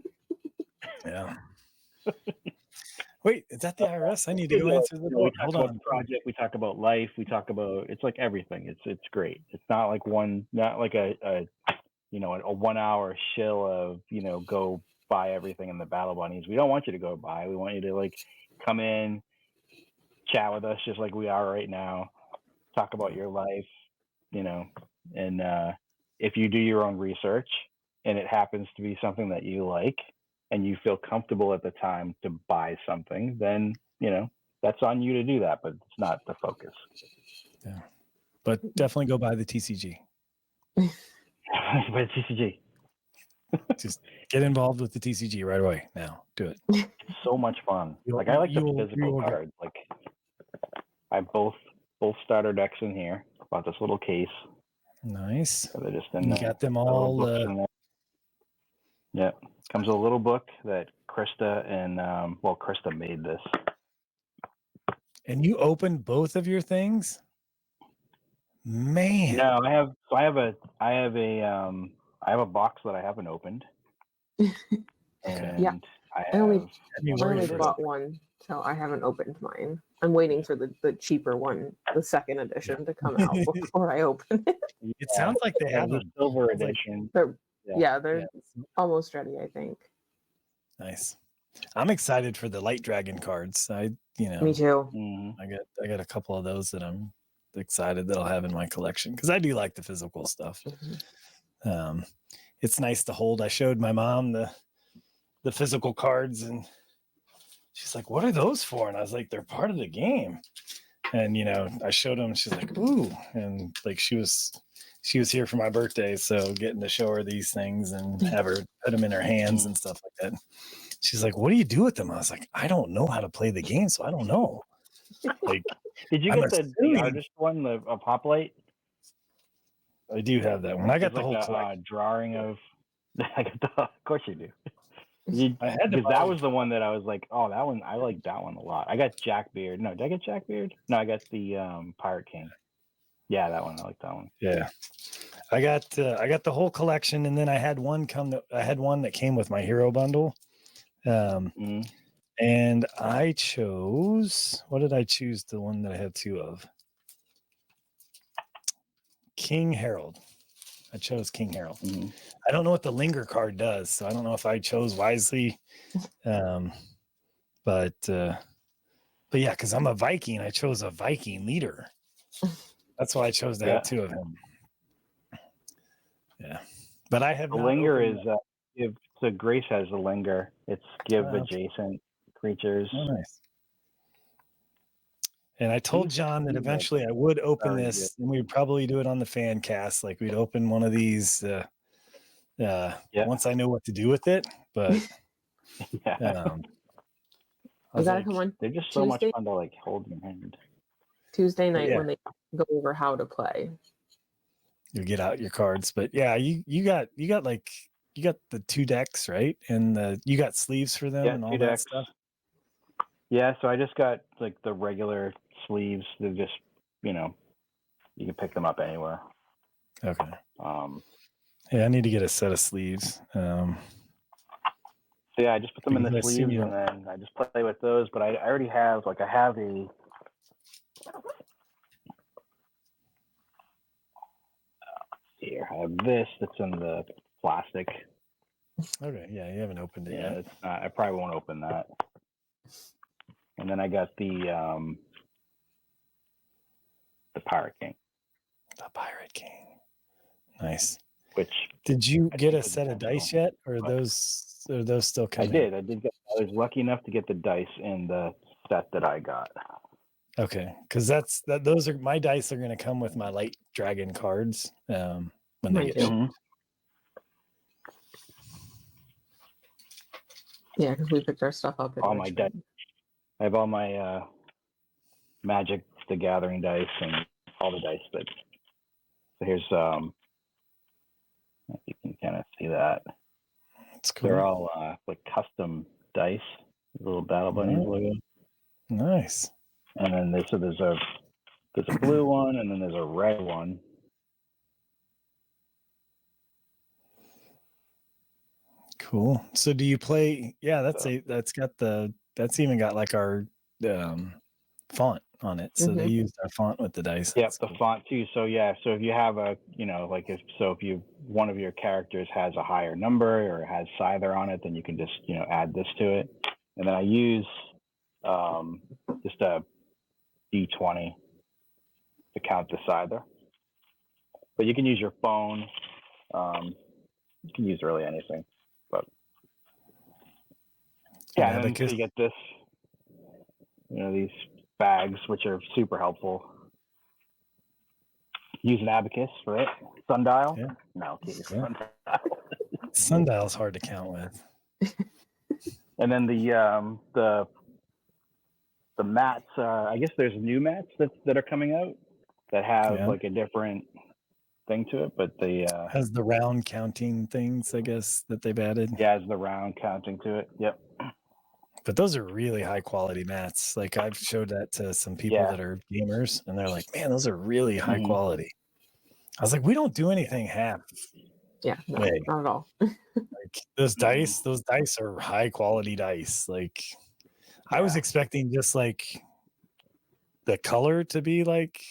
Yeah. Wait, is that the IRS? I need to go answer the door. Hold on. Project. We talk about life. We talk about, it's like everything. It's great. It's not like a 1 hour shill of, go buy everything in the Battle Bunnies. We don't want you to go buy. We want you to like come in, chat with us just like we are right now, talk about your life, and if you do your own research and it happens to be something that you like and you feel comfortable at the time to buy something, then that's on you to do that, but it's not the focus. Yeah, but definitely go buy the TCG. Buy the TCG. Just get involved with the TCG right away. Now do it. It's so much fun. Like, I like the physical cards. Like, I have both starter decks in here. Bought this little case. Nice. So they're just in there. You got them all. Yeah, comes with a little book that Krista and Krista made this. And you opened both of your things, man. No, I have a box that I haven't opened. And yeah, I only really bought one, so I haven't opened mine. I'm waiting for the cheaper one, the second edition, to come out before I open it. It sounds like they have a silver edition. They're almost ready, I think. Nice. I'm excited for the Light Dragon cards. Me too. I got a couple of those that I'm excited that I'll have in my collection, because I do like the physical stuff. Mm-hmm. It's nice to hold. I showed my mom the physical cards, and she's like, "What are those for?" And I was like, "They're part of the game." And I showed them. She's like, "Ooh!" And like she was here for my birthday, so getting to show her these things and have her put them in her hands and stuff like that. She's like, "What do you do with them?" I was like, "I don't know how to play the game, so I don't know." Like, did you get the artist one, a pop light? I do have that one. I got the whole drawing of. Of course you do. Because that was the one that I was like, oh, that one, I like that one a lot. I got Jackbeard. No, did I get Jackbeard? No, I got the Pirate King. Yeah, that one. I like that one. Yeah, I got the whole collection, and then I had one that came with my hero bundle. And I chose, what did I choose? The one that I had two of, King Harold. I chose King Harold. Mhm. I don't know what the linger card does, so I don't know if I chose wisely. But yeah, because I'm a Viking, I chose a Viking leader. That's why I chose to have two of him. Yeah, but I have The not linger opened is give. So Grace has the linger. It's give okay. adjacent creatures. Oh, nice. And I told John that eventually I would open this, and we'd probably do it on the fan cast. Like we'd open one of these once I know what to do with it. But Yeah. I was gotta come on they're just so Tuesday, much fun to like hold in your hand. Tuesday night when they go over how to play. You get out your cards, but yeah, you got the 2 decks, right? And you got sleeves for them and all that stuff. Yeah, so I just got like the regular sleeves. They're just, you can pick them up anywhere. Okay. Yeah, I need to get a set of sleeves. So yeah, I just put them in the sleeves and then I just play with those. But I already have I have a here. I have this that's in the plastic. Okay, yeah, you haven't opened it yet. It's not, I probably won't open that. And then I got the Pirate King. The Pirate King. Nice. Which did you get a set of dice yet, or are those still coming? I did. I was lucky enough to get the dice in the set that I got. Okay, because those are my dice are going to come with my light dragon cards when they get shipped. Yeah, because we picked our stuff up. All my dice. I have all my Magic the Gathering dice and all the dice. But so here's if you can kind of see that. That's cool. They're all like custom dice, little Battle Bunnies logo. Nice. And then there's a blue one, and then there's a red one. Cool. So do you play? Yeah, that's even got like our font on it. So they used our font with the dice. Yep, the font too. So yeah, so if you have if one of your characters has a higher number or has Scyther on it, then you can just add this to it. And then I use just a D20 to count the Scyther. But you can use your phone. You can use really anything. But yeah, and then so you get this, these bags, which are super helpful. Use an abacus for it. Sundial? Yeah. No, sundial. Sundial's hard to count with. And then the mats. I guess there's new mats that are coming out that have like a different thing to it, but they has the round counting things, I guess, that they've added. Yeah, has the round counting to it. Yep. But those are really high quality mats. Like I've showed that to some people that are gamers, and they're like, "Man, those are really high quality." I was like, "We don't do anything half." Yeah, no, not at all. Like those dice are high quality dice. Like I was expecting just like the color to be like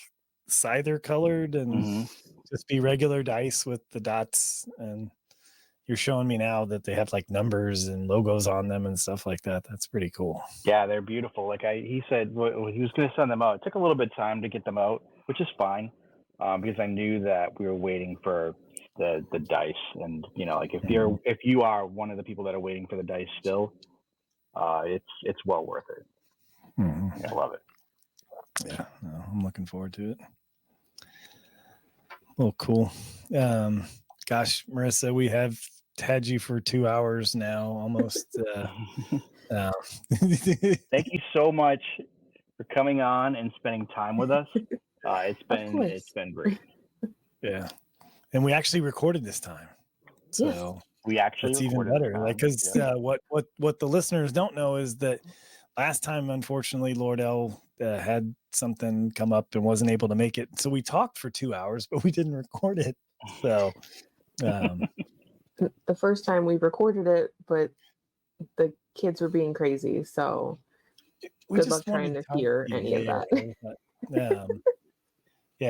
Scyther colored and just be regular dice with the dots, and you're showing me now that they have like numbers and logos on them and stuff like that. That's pretty cool. Yeah, they're beautiful. Like he said, he was going to send them out. It took a little bit of time to get them out, which is fine, because I knew that we were waiting for the dice. And if you are one of the people that are waiting for the dice still, it's well worth it. I love it. Yeah, no, I'm looking forward to it. Well, cool. Gosh, Marissa, we have had you for 2 hours now, almost. Thank you so much for coming on and spending time with us. It's been great. Yeah, and we actually recorded this time, so we actually that's even better. Like, because what the listeners don't know is that last time, unfortunately, Lord L had something come up and wasn't able to make it, so we talked for 2 hours, but we didn't record it. So. The first time we recorded it, but the kids were being crazy, so good luck trying to hear any of that.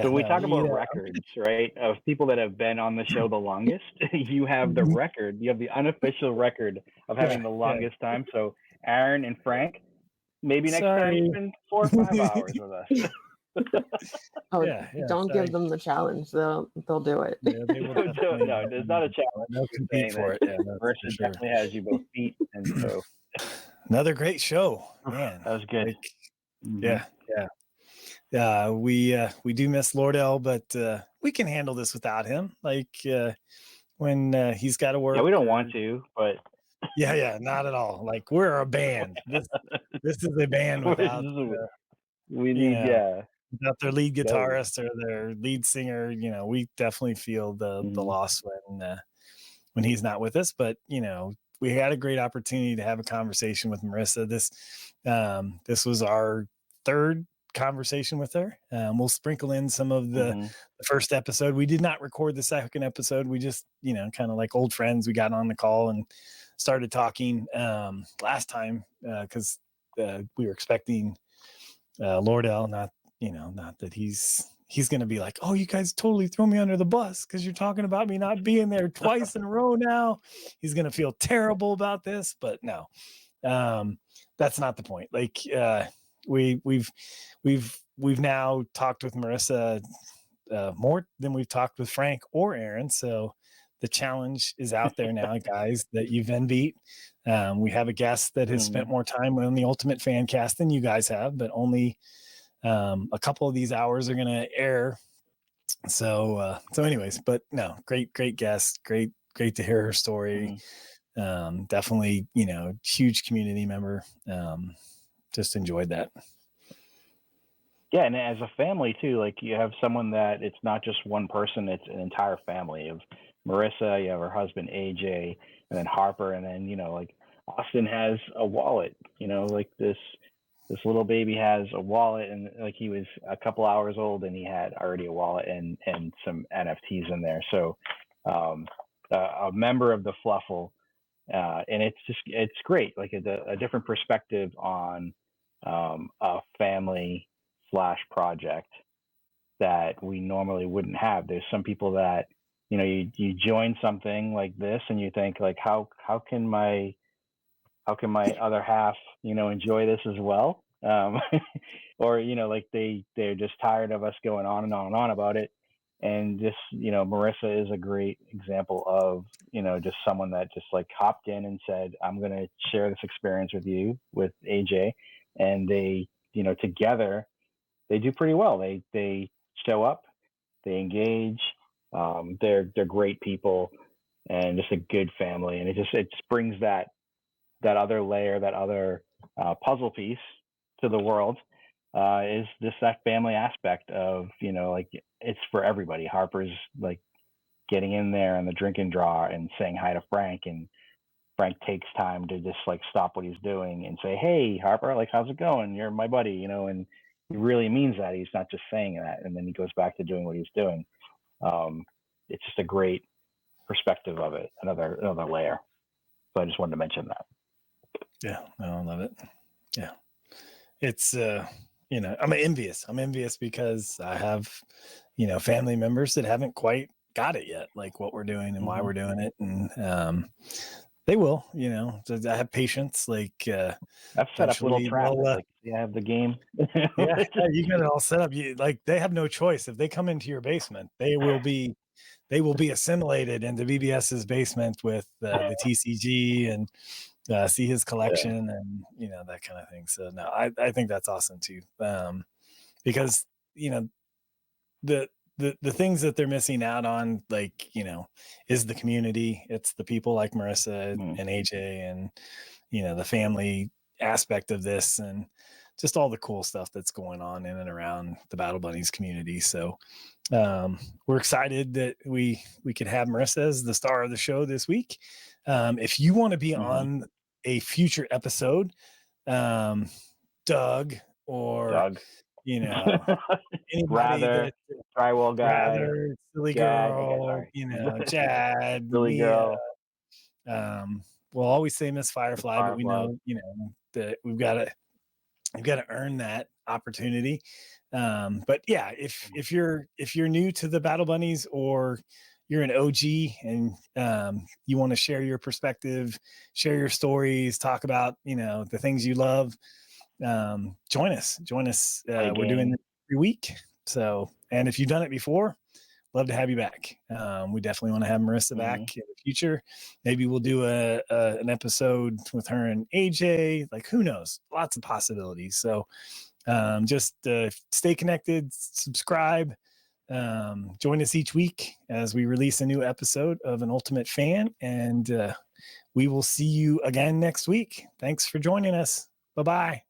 So we no, talk about records, right? Of people that have been on the show the longest. You have the record. You have the unofficial record of having the longest time. So Aaron and Frank, maybe next time sorry. spend 4 or 5 hours with us. Oh, Yeah, don't sorry. give them the challenge. They'll do it. Yeah, they will definitely. No, there's not a challenge. They'll Just compete saying for that it. Yeah, that's for Marissa sure. definitely has you both beat, and so Another great show, man. that was good. Like, yeah. We do miss Lord L, but we can handle this without him. Like when he's got to work. Yeah, we don't want to, but yeah, not at all. Like we're a band. This is a band without we need without their lead Go. guitarist or their lead singer. You know, we definitely feel the loss when he's not with us. But you know, we had a great opportunity to have a conversation with Marissa. This was our third conversation with her. We'll sprinkle in some of the first episode. We did not record the second episode. We just, you know, kind of like old friends. We got on the call and started talking last time because we were expecting Lord L. Not that he's going to be like, oh, you guys totally throw me under the bus because you're talking about me not being there twice in a row now. He's going to feel terrible about this, but no, that's not the point. Like we've now talked with Marissa more than we've talked with Frank or Aaron. So the challenge is out there now, guys, that you've been beat. We have a guest that has spent more time on the Ultimate Fancast than you guys have, but only a couple of these hours are going to air. So anyways, but no, great guest. Great to hear her story. Definitely, you know, huge community member. Just enjoyed that. Yeah, and as a family too, like you have someone that it's not just one person, it's an entire family of Marissa, you have her husband AJ, and then Harper, and then, you know, like Austin has a wallet, you know, like this little baby has a wallet, and like he was a couple hours old and he had already a wallet and some NFTs in there. So a member of the Fluffle, and it's great, like a different perspective on a family / project that we normally wouldn't have. There's some people that, you know, you join something like this and you think like, how can my other half, you know, enjoy this as well? Or, you know, like they're just tired of us going on and on and on about it. And just, you know, Marissa is a great example of, you know, just someone that just like hopped in and said, I'm going to share this experience with you, with AJ. And they, you know, together they do pretty well. They show up, they engage. They're great people and just a good family. And it just brings that other layer, that other puzzle piece to the world. Is just that family aspect of, you know, like it's for everybody. Harper's like getting in there and the drink and draw and saying hi to Frank, and Frank takes time to just like stop what he's doing and say, hey Harper, like how's it going? You're my buddy, you know, and he really means that. He's not just saying that, and then he goes back to doing what he's doing. It's just a great perspective of it, another layer. So I just wanted to mention that. Yeah, I love it. Yeah, it's you know, I'm envious because I have, you know, family members that haven't quite got it yet, like what we're doing and why we're doing it, and they will, you know. So I have patience. Like I've set up little traps. Like you have the game. yeah, you got it all set up. You like they have no choice. If they come into your basement, they will be assimilated into BBS's basement with the TCG and see his collection and, you know, that kind of thing. So no, I think that's awesome too. Because, you know, the things that they're missing out on, like, you know, is the community. It's the people like Marissa and AJ and, you know, the family aspect of this and just all the cool stuff that's going on in and around the Battle Bunnies community. So we're excited that we could have Marissa as the star of the show this week. If you want to be on a future episode, Doug, you know, anybody drywall guy, silly girl, you know, Chad, silly girl. We'll always say Miss Firefly, but we know, you know, that we've got to earn that opportunity. But yeah, if you're new to the Battle Bunnies, or you're an OG and you want to share your perspective, share your stories, talk about, the things you love, join us. We're doing this every week. So, and if you've done it before, love to have you back. We definitely want to have Marissa back in the future. Maybe we'll do an episode with her and AJ. Like, who knows? Lots of possibilities. So just stay connected, subscribe, join us each week as we release a new episode of An Ultimate Fan, and we will see you again next week. Thanks for joining us. Bye-bye.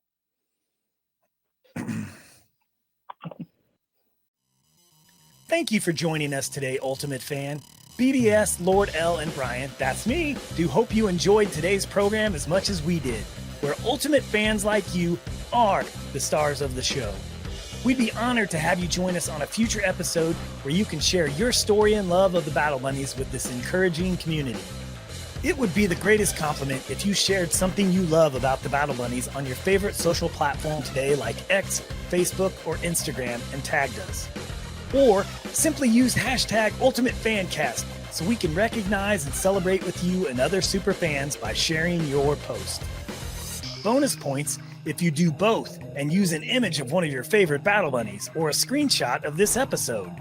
Thank you for joining us today, Ultimate Fan. BBS, Lord L, and Brian, that's me, do hope you enjoyed today's program as much as we did, where Ultimate fans like you are the stars of the show. We'd be honored to have you join us on a future episode where you can share your story and love of the Battle Bunnies with this encouraging community. It would be the greatest compliment if you shared something you love about the Battle Bunnies on your favorite social platform today, like X, Facebook, or Instagram, and tagged us. Or simply use hashtag #UltimateFancast so we can recognize and celebrate with you and other super fans by sharing your post. Bonus points if you do both and use an image of one of your favorite Battle Bunnies or a screenshot of this episode.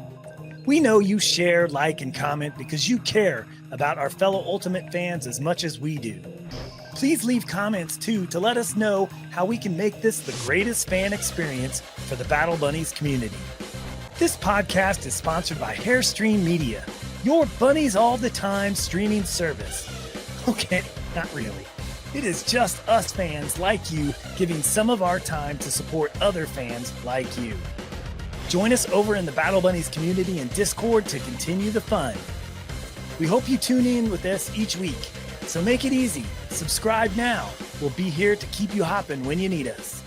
We know you share, like, and comment because you care about our fellow Ultimate fans as much as we do. Please leave comments too to let us know how we can make this the greatest fan experience for the Battle Bunnies community. This podcast is sponsored by Hairstream Media, your bunnies all the time streaming service. Okay, not really. It is just us fans like you giving some of our time to support other fans like you. Join us over in the Battle Bunnies community and Discord to continue the fun. We hope you tune in with us each week. So make it easy. Subscribe now. We'll be here to keep you hopping when you need us.